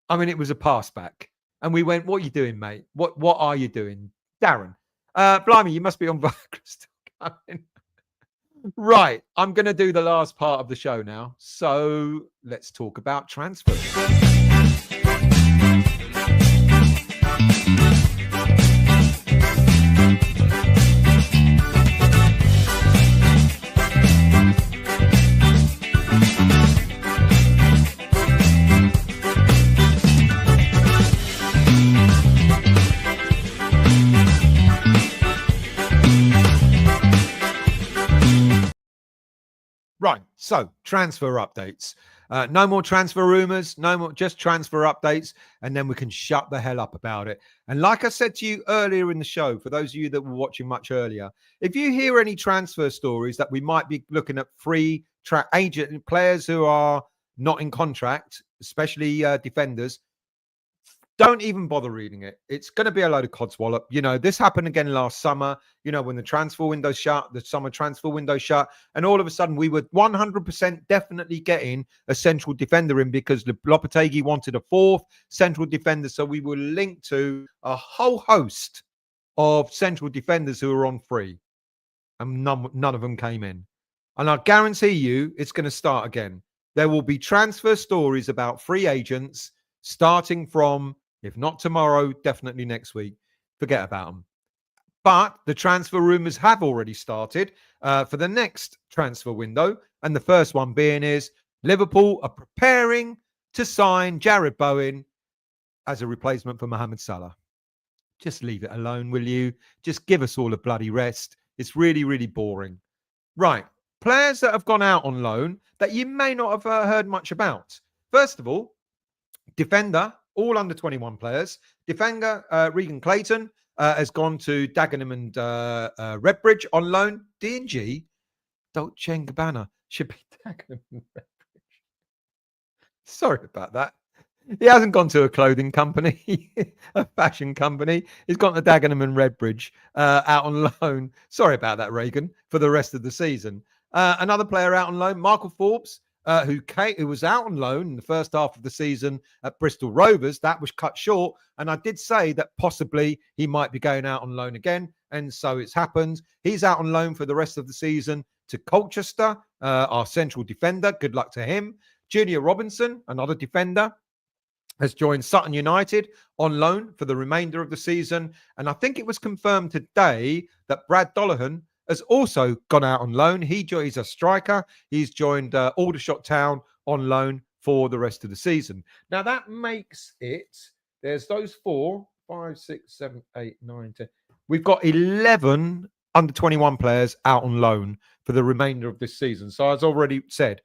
I mean, it was a pass back. And we went, what are you doing, mate? What are you doing? Darren, blimey, you must be on Viagra still coming. Right, I'm going to do the last part of the show now. So let's talk about transfers. Right, so transfer updates. No more transfer rumors, no more, just transfer updates, and then we can shut the hell up about it. And like I said to you earlier in the show, for those of you that were watching much earlier, if you hear any transfer stories that we might be looking at free agent players who are not in contract, especially defenders, don't even bother reading it. It's going to be a load of codswallop. This happened again last summer, when the transfer window shut, the summer transfer window shut, and all of a sudden we were 100% definitely getting a central defender in because Lopetegui wanted a 4th central defender. So we were linked to a whole host of central defenders who were on free, and none of them came in. And I guarantee you it's going to start again. There will be transfer stories about free agents starting from, if not tomorrow, definitely next week. Forget about them. But the transfer rumours have already started for the next transfer window. And the first one being is Liverpool are preparing to sign Jared Bowen as a replacement for Mohamed Salah. Just leave it alone, will you? Just give us all a bloody rest. It's really, really boring. Right. Players that have gone out on loan that you may not have heard much about. First of all, defender, all under 21 players. Defender, Regan Clayton, has gone to Dagenham and Redbridge on loan. D&G, Dolce & Gabbana, should be Dagenham and Redbridge. Sorry about that. He hasn't gone to a clothing company, a fashion company. He's gone to Dagenham and Redbridge out on loan. Sorry about that, Regan, for the rest of the season. Another player out on loan, Michael Forbes, who was out on loan in the first half of the season at Bristol Rovers. That was cut short. And I did say that possibly he might be going out on loan again. And so it's happened. He's out on loan for the rest of the season to Colchester, our central defender. Good luck to him. Junior Robinson, another defender. has joined Sutton United on loan for the remainder of the season. And I think it was confirmed today that Brad Dollahan has also gone out on loan. He's a striker. He's joined Aldershot Town on loan for the rest of the season. Now, that makes it, there's those 4, 5, 6, 7, 8, 9, 10. We've got 11 under 21 players out on loan for the remainder of this season. So as already said,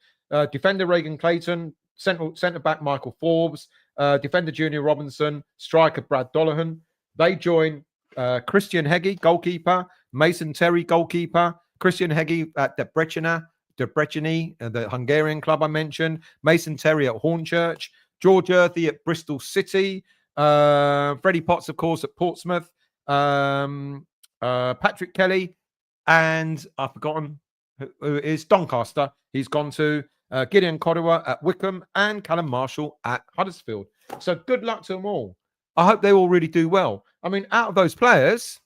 defender Reagan Clayton, centre back Michael Forbes, defender Junior Robinson, striker Brad Dollahan. They join Christian Heggie, goalkeeper, Mason Terry, goalkeeper, Christian Heggie at Debreceni, the Hungarian club I mentioned, Mason Terry at Hornchurch, George Earthy at Bristol City, Freddie Potts, of course, at Portsmouth, Patrick Kelly, and I've forgotten who it is, Doncaster. He's gone to Gideon Codua at Wickham and Callum Marshall at Huddersfield. So good luck to them all. I hope they all really do well. I mean, out of those players,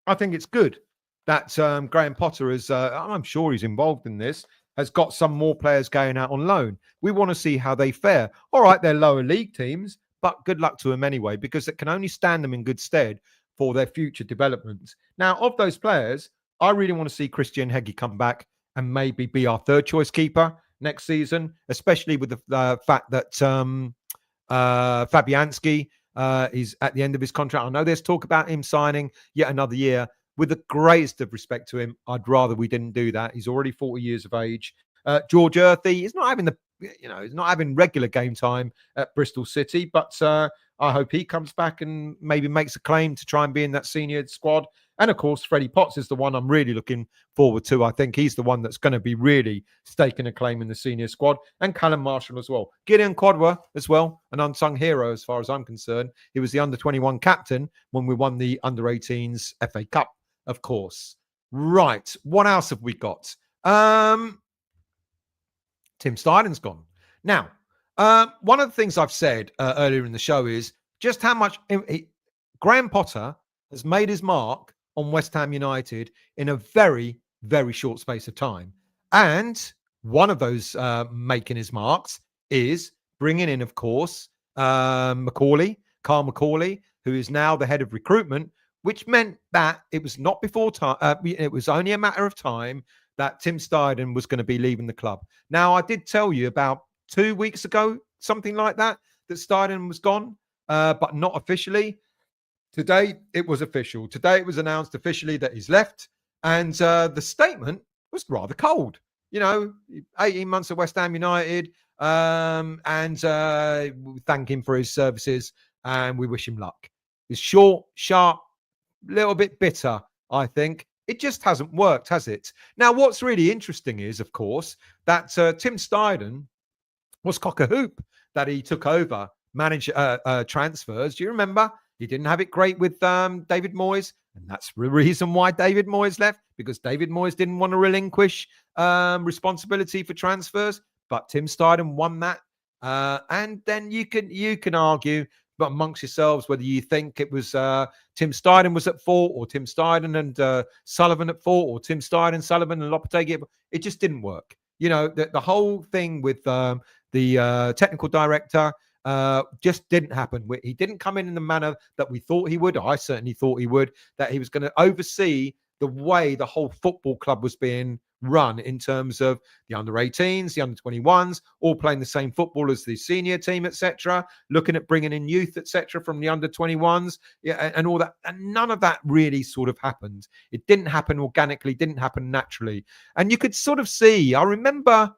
I think it's good that Graham Potter is, I'm sure he's involved in this, has got some more players going out on loan. We want to see how they fare. All right, they're lower league teams, but good luck to them anyway, because it can only stand them in good stead for their future development. Now, of those players, I really want to see Christian Heggie come back and maybe be our third choice keeper next season, especially with the fact that Fabianski is at the end of his contract. I know there's talk about him signing yet another year. With the greatest of respect to him, I'd rather we didn't do that. He's already 40 years of age. George Earthy is not having he's not having regular game time at Bristol City, but I hope he comes back and maybe makes a claim to try and be in that senior squad. And of course, Freddie Potts is the one I'm really looking forward to. I think he's the one that's going to be really staking a claim in the senior squad. And Callum Marshall as well. Gideon Codua as well, an unsung hero as far as I'm concerned. He was the under-21 captain when we won the under-18s FA Cup, of course. Right. What else have we got? Tim Steidten's gone. Now, one of the things I've said earlier in the show is just how much Graham Potter has made his mark on West Ham United in a very, very short space of time. And one of those making his marks is bringing in, of course, Macauley, Carl Macauley, who is now the head of recruitment, which meant that it was not before time. It was only a matter of time that Tim Steidten was going to be leaving the club. Now, I did tell you about 2 weeks ago, something like that Steidten was gone, but not officially. Today, it was official. Today, it was announced officially that he's left. And the statement was rather cold. 18 months at West Ham United. And we thank him for his services and we wish him luck. It's short, sharp, a little bit bitter, I think. It just hasn't worked, has it? Now, what's really interesting is, of course, that Tim Steidten was cock-a-hoop that he took over, manage transfers. Do you remember? He didn't have it great with David Moyes. And that's the reason why David Moyes left, because David Moyes didn't want to relinquish responsibility for transfers. But Tim Steidten won that. And then you can argue but amongst yourselves whether you think it was Tim Steidten was at fault, or Tim Steidten and Sullivan at fault, or Tim Steidten, Sullivan and Lopetegui. It just didn't work. The whole thing with the technical director just didn't happen. He didn't come in the manner that we thought he would. I certainly thought he would, that he was going to oversee the way the whole football club was being run in terms of the under-18s, the under-21s, all playing the same football as the senior team, etc., looking at bringing in youth, etc., from the under-21s, and all that. And none of that really sort of happened. It didn't happen organically, didn't happen naturally. And you could sort of see, I remember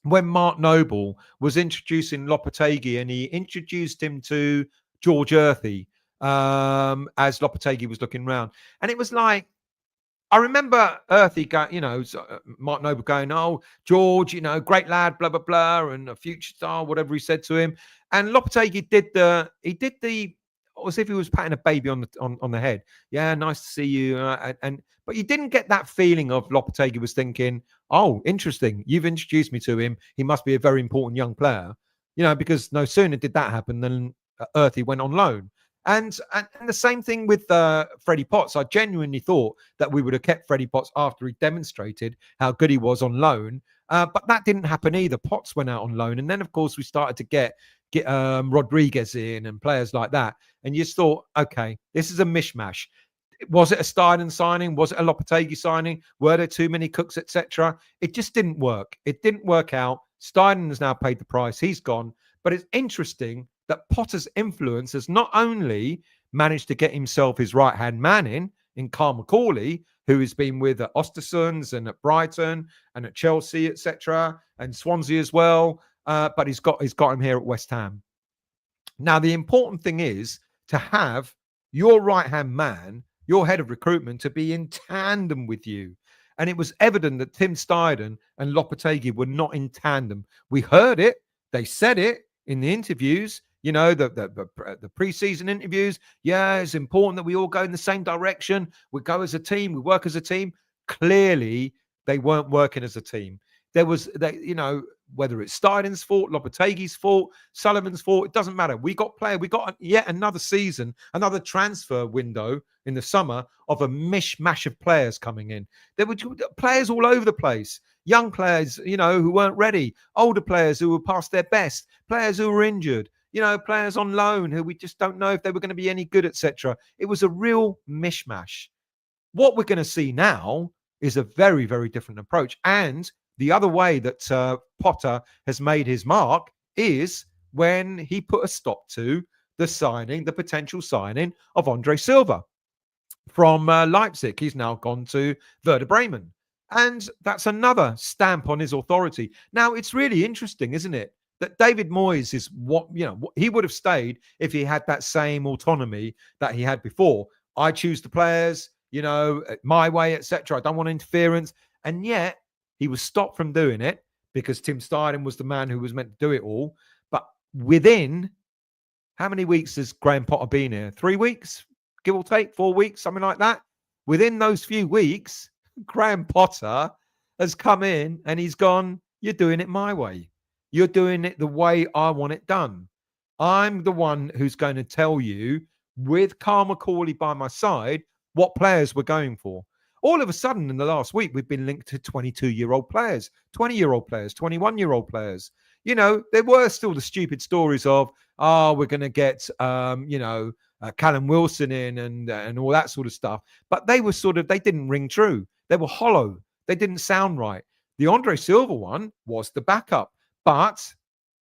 when Mark Noble was introducing Lopetegui, and he introduced him to George Earthy as Lopetegui was looking round. And it was like, I remember Earthy going, Mark Noble going, "Oh, George, great lad, blah, blah, blah, and a future star," whatever he said to him. And Lopetegui did the, as if he was patting a baby on the head. "Yeah, nice to see you." But you didn't get that feeling of Lopetegui was thinking, "Oh, interesting. You've introduced me to him. He must be a very important young player." Because no sooner did that happen than Earthy went on loan. And the same thing with Freddie Potts. I genuinely thought that we would have kept Freddie Potts after he demonstrated how good he was on loan. But that didn't happen either. Potts went out on loan. And then, of course, we started to get get Rodriguez in and players like that. And you just thought, okay, this is a mishmash. Was it a Steidten signing? Was it a Lopetegui signing? Were there too many cooks, etc.? It just didn't work. It didn't work out. Steidten has now paid the price. He's gone. But it's interesting that Potter's influence has not only managed to get himself his right-hand man in Carl Macauley, who has been with at Ostersunds and at Brighton and at Chelsea, etc., and Swansea as well, but he's got him here at West Ham. Now, the important thing is to have your right-hand man, your head of recruitment, to be in tandem with you. And it was evident that Tim Steidten and Lopetegui were not in tandem. We heard it. They said it in the interviews, the pre-season interviews. Yeah, it's important that we all go in the same direction. We go as a team. We work as a team. Clearly, they weren't working as a team. Whether it's Steiden's fault, Lopetegui's fault, Sullivan's fault, it doesn't matter. We got yet another season, another transfer window in the summer of a mishmash of players coming in. There were players all over the place. Young players, who weren't ready. Older players who were past their best. Players who were injured. Players on loan who we just don't know if they were going to be any good, etc. It was a real mishmash. What we're going to see now is a very, very different approach. And the other way that Potter has made his mark is when he put a stop to the potential signing of Andre Silva from Leipzig. He's now gone to Werder Bremen. And that's another stamp on his authority. Now, it's really interesting, isn't it, that David Moyes is he would have stayed if he had that same autonomy that he had before. I choose the players, my way, etc. I don't want interference. And yet, he was stopped from doing it because Tim Steidten was the man who was meant to do it all. But within, how many weeks has Graham Potter been here? 3 weeks, give or take, 4 weeks, something like that. Within those few weeks, Graham Potter has come in and he's gone, you're doing it my way. You're doing it the way I want it done. I'm the one who's going to tell you, with Carl Macauley by my side, what players we're going for. All of a sudden, in the last week, we've been linked to 22-year-old players, 20-year-old players, 21-year-old players. There were still the stupid stories of, we're going to get, Callum Wilson in and all that sort of stuff. But they were they didn't ring true. They were hollow. They didn't sound right. The Andre Silva one was the backup, but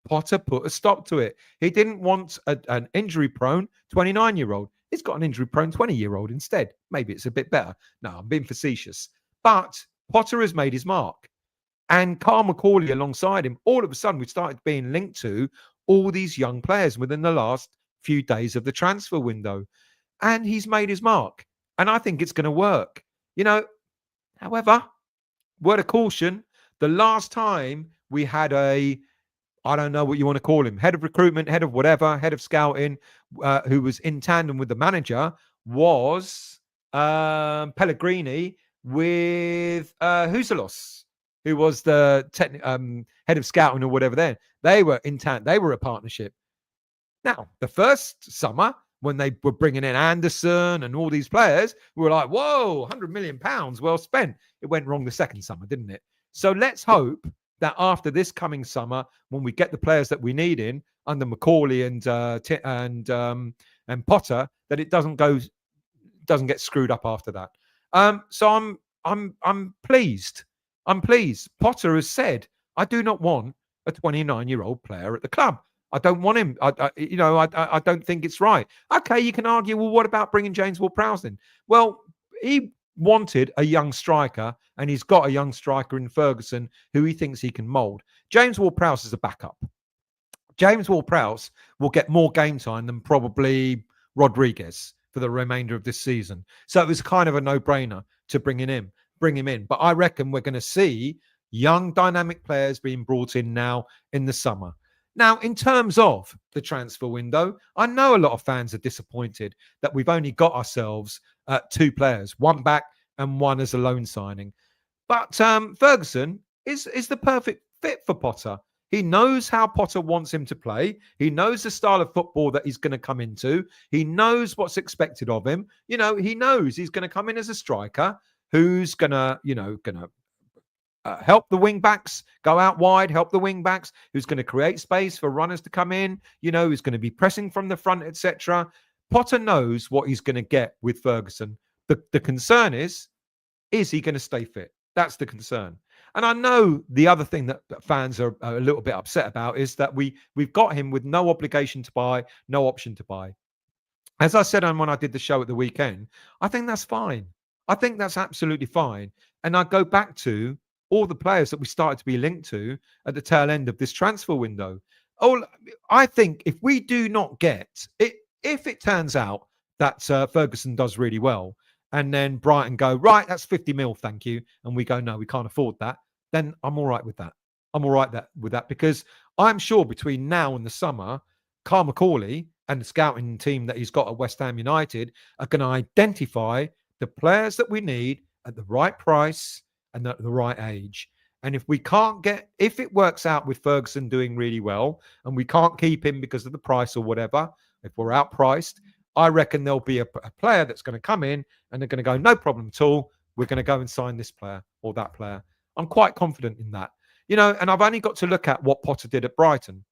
Potter put a stop to it. He didn't want an injury-prone 29-year-old. He's got an injury-prone 20-year-old instead. Maybe it's a bit better. No, I'm being facetious. But Potter has made his mark. And Carl Macauley alongside him, all of a sudden, we started being linked to all these young players within the last few days of the transfer window. And he's made his mark. And I think it's going to work. However, word of caution, the last time we had I don't know what you want to call him, head of recruitment, head of whatever, head of scouting, who was in tandem with the manager, was Pellegrini with Huselos, who was the head of scouting or whatever then. They were in tandem. They were a partnership. Now, the first summer, when they were bringing in Anderson and all these players, we were like, whoa, £100 million, well spent. It went wrong the second summer, didn't it? So let's hope that after this coming summer, when we get the players that we need in under Macauley and Potter, that it doesn't get screwed up after that. So I'm pleased. I'm pleased. Potter has said, I do not want a 29-year-old player at the club. I don't want him. I don't think it's right. Okay, you can argue, well, what about bringing James Ward-Prowse in? Well, he wanted a young striker, and he's got a young striker in Ferguson who he thinks he can mould. James Ward-Prowse is a backup. James Ward-Prowse will get more game time than probably Rodriguez for the remainder of this season. So it was kind of a no-brainer to bring him in. But I reckon we're going to see young, dynamic players being brought in now in the summer. Now, in terms of the transfer window, I know a lot of fans are disappointed that we've only got ourselves 2 players, one back and one as a loan signing. But Ferguson is the perfect fit for Potter. He knows how Potter wants him to play. He knows the style of football that he's going to come into. He knows what's expected of him. He knows he's going to come in as a striker who's going to help the wing backs go out wide, help the wing backs, who's going to create space for runners to come in, who's going to be pressing from the front, etc. Potter knows what he's going to get with Ferguson. The concern is he going to stay fit? That's the concern. And I know the other thing that fans are a little bit upset about is that we've got him with no obligation to buy, no option to buy. As I said when I did the show at the weekend, I think that's fine. I think that's absolutely fine. And I go back to all the players that we started to be linked to at the tail end of this transfer window. I think if we do not get it, if it turns out that Ferguson does really well, and then Brighton go, right, that's 50 mil, thank you. And we go, no, we can't afford that. Then I'm all right with that. I'm all right with that because I'm sure between now and the summer, Carl Macauley and the scouting team that he's got at West Ham United are going to identify the players that we need at the right price and at the right age. And if it works out with Ferguson doing really well and we can't keep him because of the price or whatever, if we're outpriced, I reckon there'll be a player that's going to come in and they're going to go, no problem at all. We're going to go and sign this player or that player. I'm quite confident in that. And I've only got to look at what Potter did at Brighton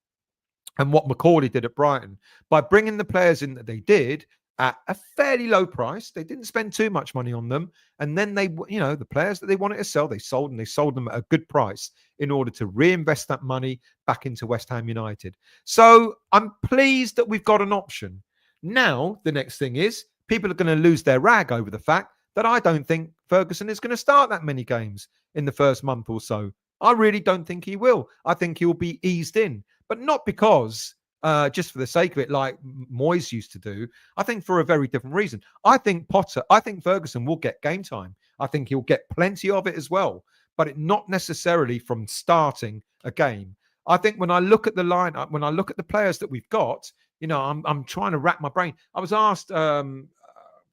and what Macauley did at Brighton. By bringing the players in that they did at a fairly low price, they didn't spend too much money on them. And then the players that they wanted to sell, they sold them at a good price in order to reinvest that money back into West Ham United. So I'm pleased that we've got an option. Now, the next thing is people are going to lose their rag over the fact that I don't think Ferguson is going to start that many games in the first month or so. I really don't think he will. I think he'll be eased in, but not because just for the sake of it, like Moyes used to do. I think for a very different reason. I think Ferguson will get game time. I think he'll get plenty of it as well, but not necessarily from starting a game. I think when I look at the lineup, when I look at the players that we've got, I'm trying to rack my brain. I was asked a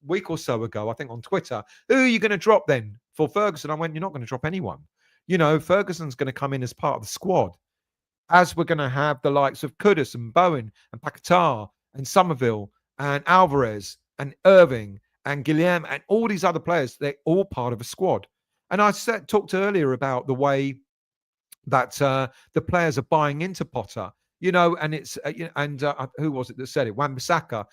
week or so ago, I think on Twitter, who are you going to drop then for Ferguson? I went, you're not going to drop anyone. Ferguson's going to come in as part of the squad, as we're going to have the likes of Kudus and Bowen and Paqueta and Summerville and Alvarez and Irving and Guilherme and all these other players. They're all part of a squad. And I talked earlier about the way that the players are buying into Potter. And it's who was it that said it? Wan-Bissaka,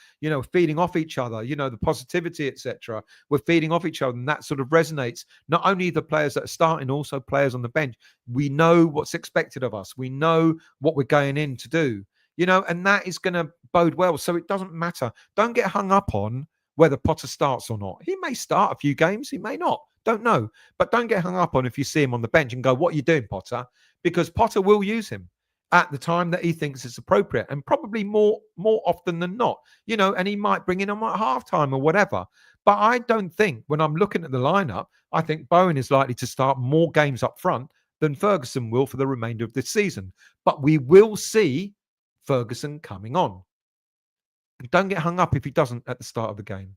feeding off each other, the positivity, etc. We're feeding off each other, and that sort of resonates. Not only the players that are starting, also players on the bench. We know what's expected of us. We know what we're going in to do, and that is going to bode well. So it doesn't matter. Don't get hung up on whether Potter starts or not. He may start a few games. He may not. Don't know. But don't get hung up on if you see him on the bench and go, what are you doing, Potter? Because Potter will use him at the time that he thinks is appropriate, and probably more often than not, and he might bring in him at halftime or whatever. But I don't think, when I'm looking at the lineup, I think Bowen is likely to start more games up front than Ferguson will for the remainder of this season. But we will see Ferguson coming on. And don't get hung up if he doesn't at the start of the game.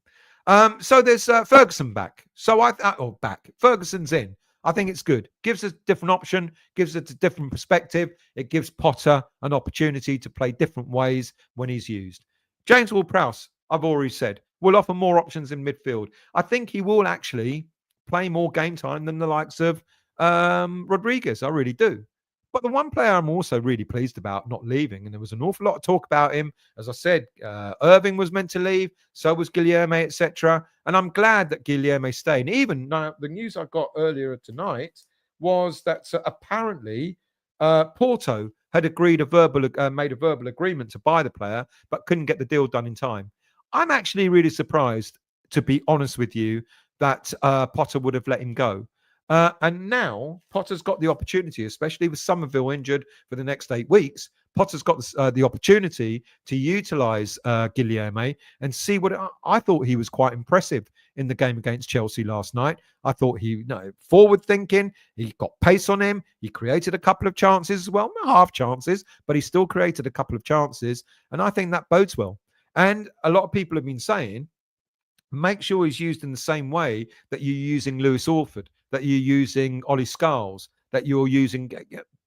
So there's Ferguson back. Ferguson's in. I think it's good. Gives us a different option, gives us a different perspective. It gives Potter an opportunity to play different ways when he's used. James Ward-Prowse, I've already said, will offer more options in midfield. I think he will actually play more game time than the likes of Rodriguez. I really do. But the one player I'm also really pleased about not leaving, and there was an awful lot of talk about him. As I said, Irving was meant to leave, so was Guilherme, etc. And I'm glad that Guilherme stayed. And even now, the news I got earlier tonight was that apparently Porto had made a verbal agreement to buy the player, but couldn't get the deal done in time. I'm actually really surprised, to be honest with you, that Potter would have let him go. And now Potter's got the opportunity, especially with Summerville injured for the next 8 weeks. Potter's got the opportunity to utilise Guilherme and see what I thought he was quite impressive in the game against Chelsea last night. I thought he, forward thinking, he got pace on him. He created a couple of chances as well, not half chances, but he still created a couple of chances. And I think that bodes well. And a lot of people have been saying, make sure he's used in the same way that you're using Lewis Orford, that you're using Ollie Scarles, that you're using,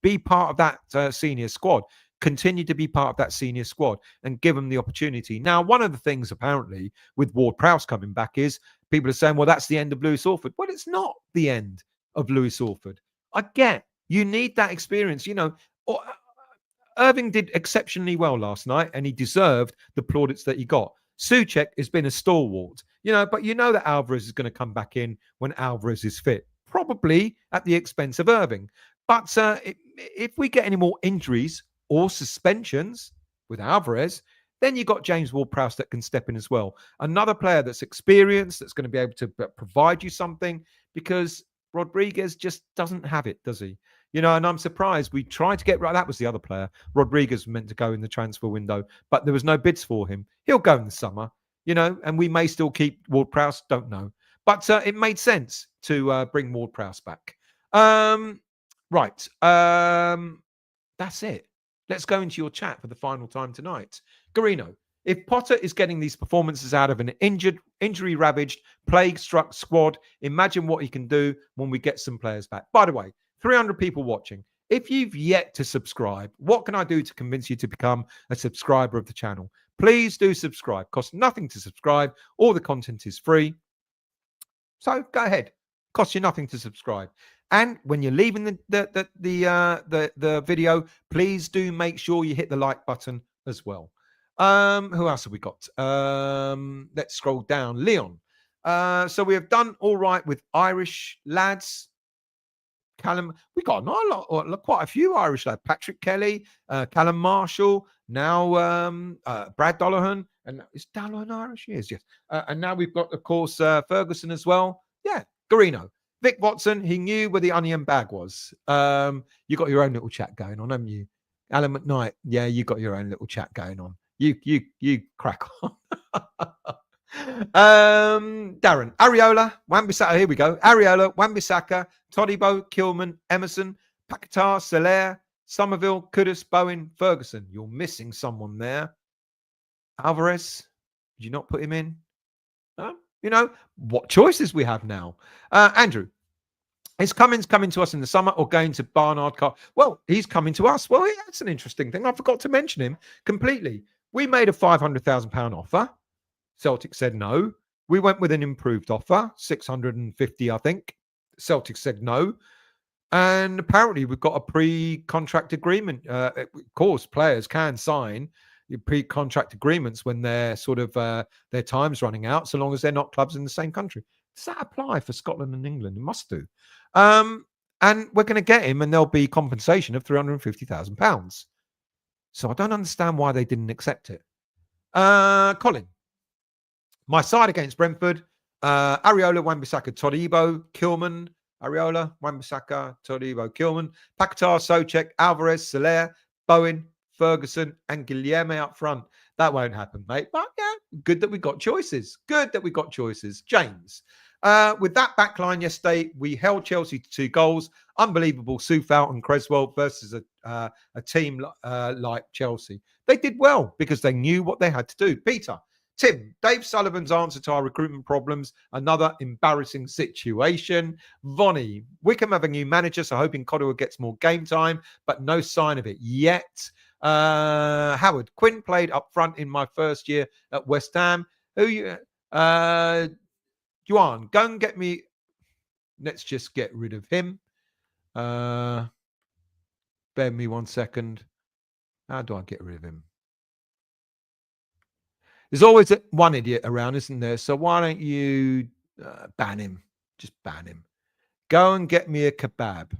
be part of that senior squad. Continue to be part of that senior squad and give them the opportunity. Now, one of the things apparently with Ward-Prowse coming back is people are saying, well, that's the end of Lewis Orford. Well, it's not the end of Lewis Orford. I get you need that experience. Irving did exceptionally well last night, and he deserved the plaudits that he got. Souček has been a stalwart, but that Alvarez is going to come back in when Alvarez is fit, probably at the expense of Irving. But if we get any more injuries or suspensions with Alvarez, then you've got James Ward-Prowse that can step in as well. Another player that's experienced, that's going to be able to provide you something, because Rodriguez just doesn't have it, does he? And I'm surprised. We tried to get right. That was the other player. Rodriguez was meant to go in the transfer window, but there was no bids for him. He'll go in the summer, and we may still keep Ward-Prowse. Don't know. But it made sense to bring Ward-Prowse back. Right. That's it. Let's go into your chat for the final time tonight. Garino, if Potter is getting these performances out of an injury-ravaged, plague-struck squad, imagine what he can do when we get some players back. By the way, 300 people watching. If you've yet to subscribe, what can I do to convince you to become a subscriber of the channel? Please do subscribe. Costs nothing to subscribe. All the content is free. So go ahead. Costs you nothing to subscribe. And when you're leaving the video, please do make sure you hit the like button as well. Who else have we got? Let's scroll down. Leon. So we have done all right with Irish lads. Callum, we got quite a few Irish lads. Patrick Kelly, Callum Marshall, now Brad Dollahan. And is Dollahan Irish? He is, yes. And now we've got, of course, Ferguson as well. Yeah, Garino. Vic Watson, he knew where the onion bag was. You got your own little chat going on, haven't you? Alan McKnight, yeah, you got your own little chat going on. You crack on. Darren, Areola, Wan-Bissaka, here we go. Areola, Wan-Bissaka, Todibo, Kilman, Emerson, Paqueta, Soler, Summerville, Kudus, Bowen, Ferguson. You're missing someone there. Alvarez, did you not put him in? What choices we have now. Andrew, is Cummins coming to us in the summer or going to Barnard Car? Well, he's coming to us. Well, that's an interesting thing. I forgot to mention him completely. We made a £500,000 offer. Celtic said no. We went with an improved offer, 650, I think. Celtic said no. And apparently we've got a pre-contract agreement. Of course, players can sign pre-contract agreements when they're sort of their time's running out, so long as they're not clubs in the same country. Does that apply for Scotland and England? It must do. And we're going to get him, and there'll be compensation of £350,000. So I don't understand why they didn't accept it. Colin, my side against Brentford, Areola, Wan-Bissaka, Todibo, Kilman, Areola, Wan-Bissaka, Todibo, Kilman, Paqueta, Souček, Alvarez, Soler, Bowen, Ferguson, and Guilherme up front. That won't happen, mate. But yeah, good that we got choices. Good that we got choices. James, with that backline yesterday, we held Chelsea to 2 goals. Unbelievable. Soufal and Creswell versus a team like Chelsea. They did well because they knew what they had to do. Peter, Tim, Dave Sullivan's answer to our recruitment problems, another embarrassing situation. Vonnie, Wickham have a new manager, so hoping Codwell gets more game time, but no sign of it yet. Howard, Quinn played up front in my first year at West Ham. Juan, go and get me. Let's just get rid of him. Bear me 1 second. How do I get rid of him? There's always one idiot around, isn't there? So why don't you ban him? Just ban him. Go and get me a kebab.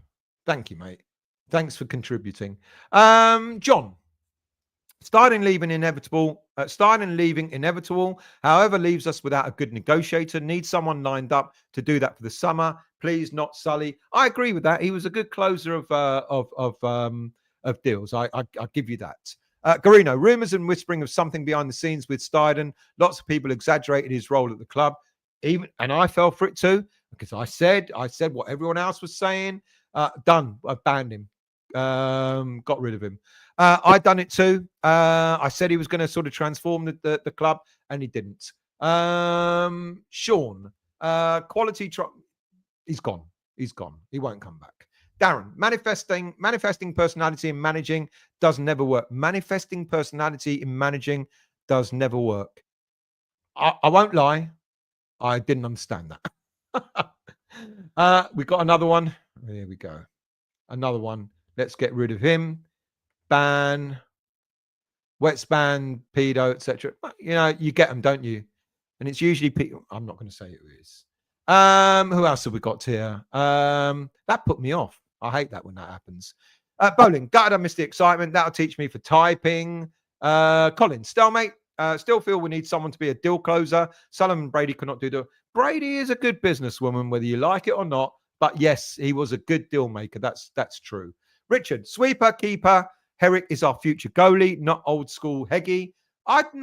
Thank you, mate. Thanks for contributing. John, starting leaving inevitable. However, leaves us without a good negotiator. Need someone lined up to do that for the summer. Please, not Sully. I agree with that. He was a good closer of deals. I give you that. Garino, rumours and whispering of something behind the scenes with Steidten. Lots of people exaggerated his role at the club. And I fell for it too, because I said what everyone else was saying. Done. I banned him. Got rid of him. I done it too. I said he was going to sort of transform the club, and he didn't. Sean, quality. He's gone. He's gone. He won't come back. Darren, manifesting personality in managing does never work. Manifesting personality in managing does never work. I won't lie. I didn't understand that. We got another one. Here we go. Another one. Let's get rid of him. Ban. Wets ban, pedo, etc. You get them, don't you? And it's usually people. I'm not going to say who it is. Who else have we got here? That put me off. I hate that when that happens. Bowling, gutted, I missed the excitement. That'll teach me for typing. Colin, stalemate. Still feel we need someone to be a deal closer. Sullivan Brady could not do the. Brady is a good businesswoman, whether you like it or not. But yes, he was a good deal maker. That's true. Richard, sweeper, keeper. Herrick is our future goalie, not old school Heggie. I don't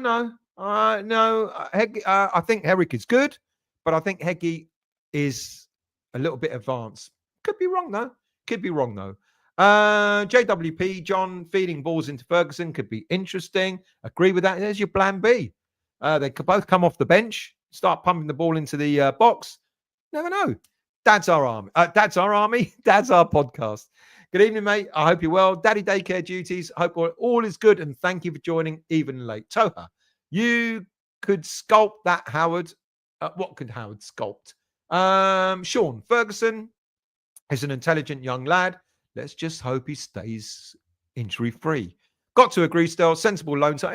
know. I think Herrick is good, but I think Heggie is a little bit advanced. Could be wrong though. JWP, John, feeding balls into Ferguson could be interesting. Agree with that. There's your plan B. They could both come off the bench, start pumping the ball into the box. Never know. Dad's our army. Dad's our army. Dad's our podcast. Good evening, mate. I hope you're well. Daddy daycare duties. Hope all is good. And thank you for joining even late. Toha, you could sculpt that, Howard. What could Howard sculpt? Sean, Ferguson is an intelligent young lad. Let's just hope he stays injury-free. Got to agree still. Sensible loan. So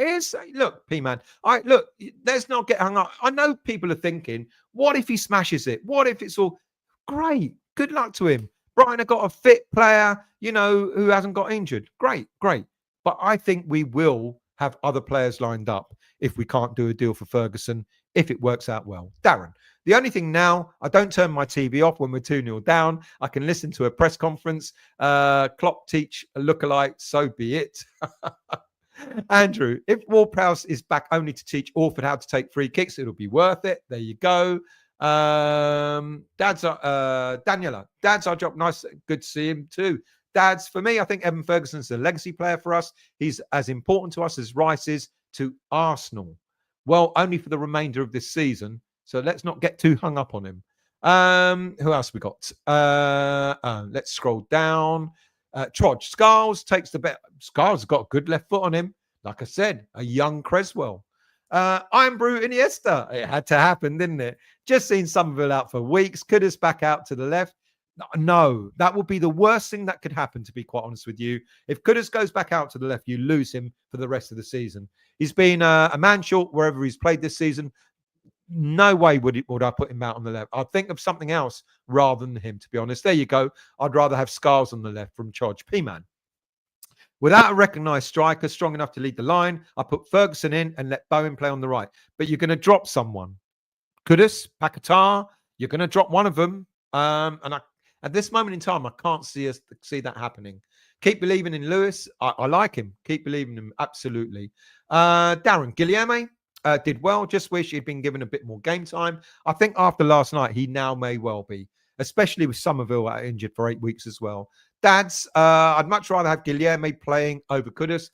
look, P-Man. Look, let's not get hung up. I know people are thinking, what if he smashes it? What if it's all great? Good luck to him. Brighton have got a fit player, who hasn't got injured. Great. But I think we will have other players lined up if we can't do a deal for Ferguson, if it works out well. Darren, the only thing now, I don't turn my TV off when we're 2-0 down. I can listen to a press conference. Klopp teach a lookalike, so be it. Andrew, if Ward-Prowse is back only to teach Orford how to take free kicks, it'll be worth it. There you go. Daniela, Dad's our job. Nice, good to see him too. Dad's, for me, I think Evan Ferguson's a legacy player for us. He's as important to us as Rice is to Arsenal. Well, only for the remainder of this season. So let's not get too hung up on him. Who else we got? Let's scroll down. Trodge, Scarles takes the bet. Scarles has got a good left foot on him. Like I said, a young Creswell. I'm Brew Iniesta. It had to happen, didn't it? Just seen Summerville out for weeks. Kudus back out to the left. No, that would be the worst thing that could happen, to be quite honest with you. If Kudus goes back out to the left, you lose him for the rest of the season. He's been a man short wherever he's played this season. No way would I put him out on the left. I'd think of something else rather than him, to be honest. There you go. I'd rather have Scarles on the left from Chodge. P-Man. Without a recognised striker strong enough to lead the line, I put Ferguson in and let Bowen play on the right. But you're going to drop someone. Kudus, Paqueta, you're going to drop one of them. At this moment in time, I can't see that happening. Keep believing in Lewis. I like him. Keep believing in him. Absolutely. Darren, Guilherme did well. Just wish he'd been given a bit more game time. I think after last night, he now may well be, especially with Summerville injured for 8 weeks as well. Dads, I'd much rather have Guilherme playing over Kudus.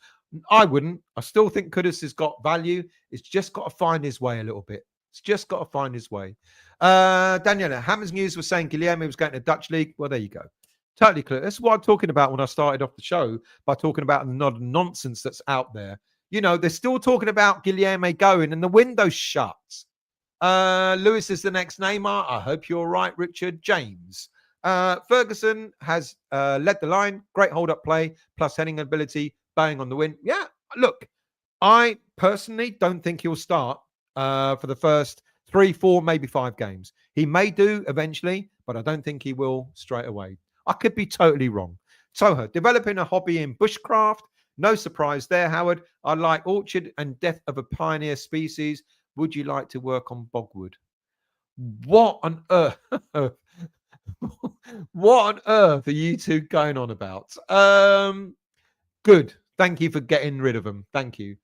I wouldn't. I still think Kudus has got value. It's just got to find his way a little bit. It's just got to find his way. Daniela, Hammers News was saying Guilherme was going to Dutch League. Well, there you go. Totally clear. That's what I'm talking about when I started off the show by talking about the nonsense that's out there. They're still talking about Guilherme going and the window's shut. Lewis is the next Neymar. I hope you're right, Richard. James. Ferguson has led the line. Great hold-up play, plus heading ability, bang on the win. Yeah, look, I personally don't think he'll start for the first 3, 4, maybe 5 games. He may do eventually, but I don't think he will straight away. I could be totally wrong. Soha, developing a hobby in bushcraft. No surprise there, Howard. I like orchard and death of a pioneer species. Would you like to work on bogwood? What on earth? What on earth are you two going on about? Good. Thank you for getting rid of them. Thank you.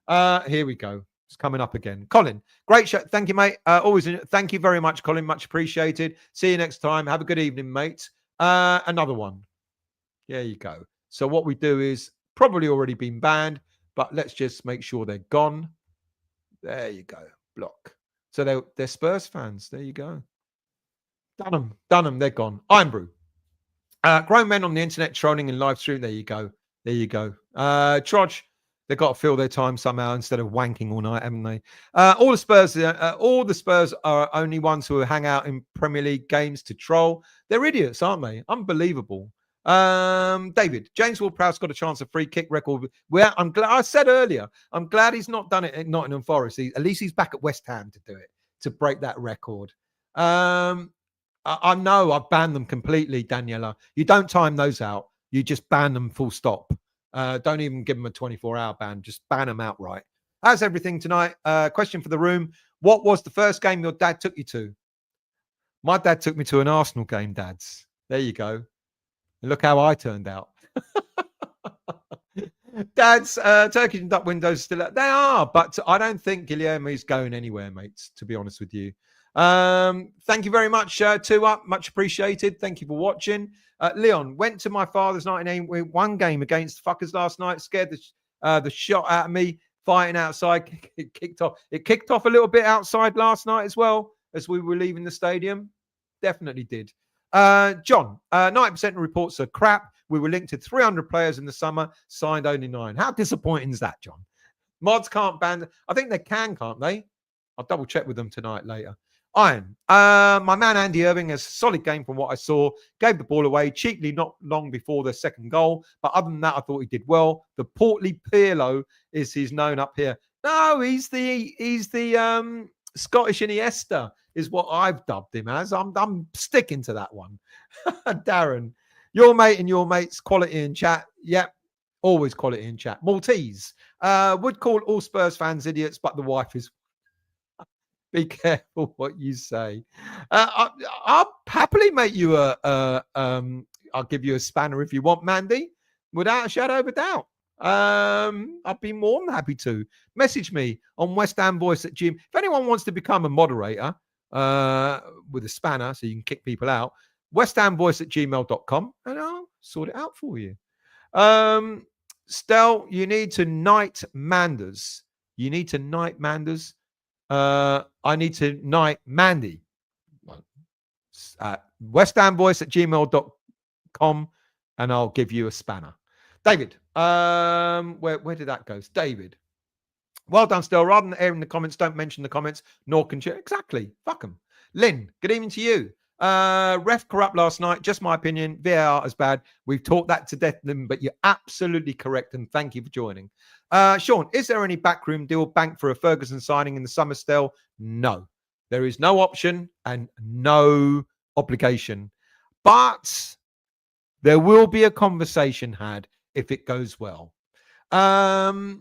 Here we go. It's coming up again. Colin, great show. Thank you, mate. Thank you very much, Colin. Much appreciated. See you next time. Have a good evening, mate. Another one. There you go. So what we do is probably already been banned, but let's just make sure they're gone. There you go. Block. So they're Spurs fans. There you go. Done them. They're gone. I'm Brew. Grown men on the internet trolling and live stream. There you go. Trodge, they've got to fill their time somehow instead of wanking all night, haven't they? All the Spurs are only ones who hang out in Premier League games to troll. They're idiots, aren't they? Unbelievable. David, James Ward-Prowse got a chance of free kick record. Well, I'm glad. I said earlier, I'm glad he's not done it at Nottingham Forest. At least he's back at West Ham to do it, to break that record. I know I've banned them completely, Daniela. You don't time those out. You just ban them full stop. Don't even give them a 24-hour ban. Just ban them outright. How's everything tonight? Question for the room. What was the first game your dad took you to? My dad took me to an Arsenal game, dads. There you go. And look how I turned out. Dad's Turkish and duck windows still up. They are, but I don't think Guilherme's going anywhere, mates, to be honest with you. Thank you very much, 2 Up. Much appreciated. Thank you for watching. Leon, went to my father's 1981 game against fuckers last night. Scared the shot out of me. Fighting outside. It kicked off. It kicked off a little bit outside last night as well as we were leaving the stadium. Definitely did. John, 90% of reports are crap. We were linked to 300 players in the summer, signed only 9. How disappointing is that, John? Mods can't ban. I think they can't they? I'll double check with them tonight later. Iron. My man Andy Irving has a solid game from what I saw. Gave the ball away cheaply not long before the second goal. But other than that, I thought he did well. The portly Pirlo is he's known up here. No, he's the Scottish Iniesta is what I've dubbed him as. I'm sticking to that one. Darren, your mate and your mate's quality in chat. Yep, always quality in chat. Maltese would call all Spurs fans idiots, but the wife is. Be careful what you say. I'll happily make you I'll give you a spanner if you want, Mandy, without a shadow of a doubt. I'd be more than happy to. Message me on West Ham Voice at Gmail. If anyone wants to become a moderator with a spanner so you can kick people out, westhamvoice@gmail.com and I'll sort it out for you. Stel, you need to knight Manders. You need to knight Manders. I need to knight Mandy. westhamvoice@gmail.com and I'll give you a spanner. David, where did that go? David. Well done, Stel. Rather than airing the comments, don't mention the comments, nor can share. Exactly. Fuck them. Lynn, good evening to you. Ref corrupt last night. Just my opinion. VAR is bad. We've talked that to death, but you're absolutely correct. And thank you for joining. Sean, is there any backroom deal bank for a Ferguson signing in the summer still? No, there is no option and no obligation. But there will be a conversation had if it goes well. Trodge,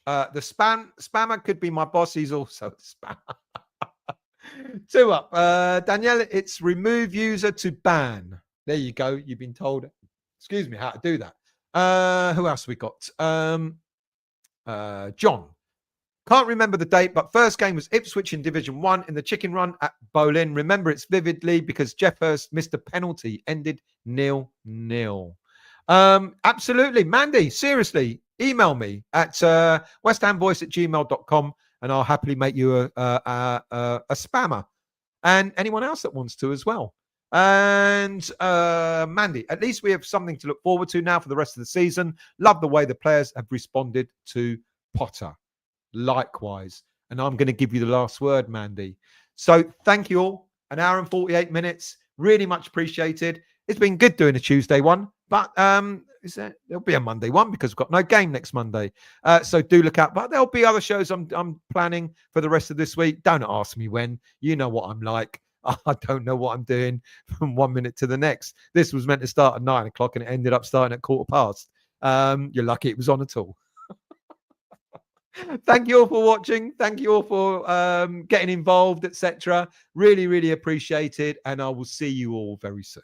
the spammer could be my boss. He's also a spammer. 2 Up. Danielle, it's remove user to ban. There you go. You've been told, excuse me, how to do that. Who else we got? John. Can't remember the date, but first game was Ipswich in Division 1 in the Chicken Run at Boleyn. Remember it's vividly because Jeff Hurst missed a penalty. Ended 0-0. Absolutely. Mandy, seriously, email me at westhamvoice@gmail.com and I'll happily make you a spammer. And anyone else that wants to as well. And Mandy, at least we have something to look forward to now for the rest of the season. Love the way the players have responded to Potter. Likewise. And I'm going to give you the last word, Mandy. So thank you all. 1 hour and 48 minutes. Really much appreciated. It's been good doing a Tuesday one, but there'll be a Monday one because we've got no game next Monday. So do look out. But there'll be other shows I'm planning for the rest of this week. Don't ask me when. You know what I'm like. I don't know what I'm doing from 1 minute to the next. This was meant to start at 9 o'clock and it ended up starting at 1:15. You're lucky it was on at all. Thank you all for watching. Thank you all for getting involved, etc. Really, really appreciate it. And I will see you all very soon.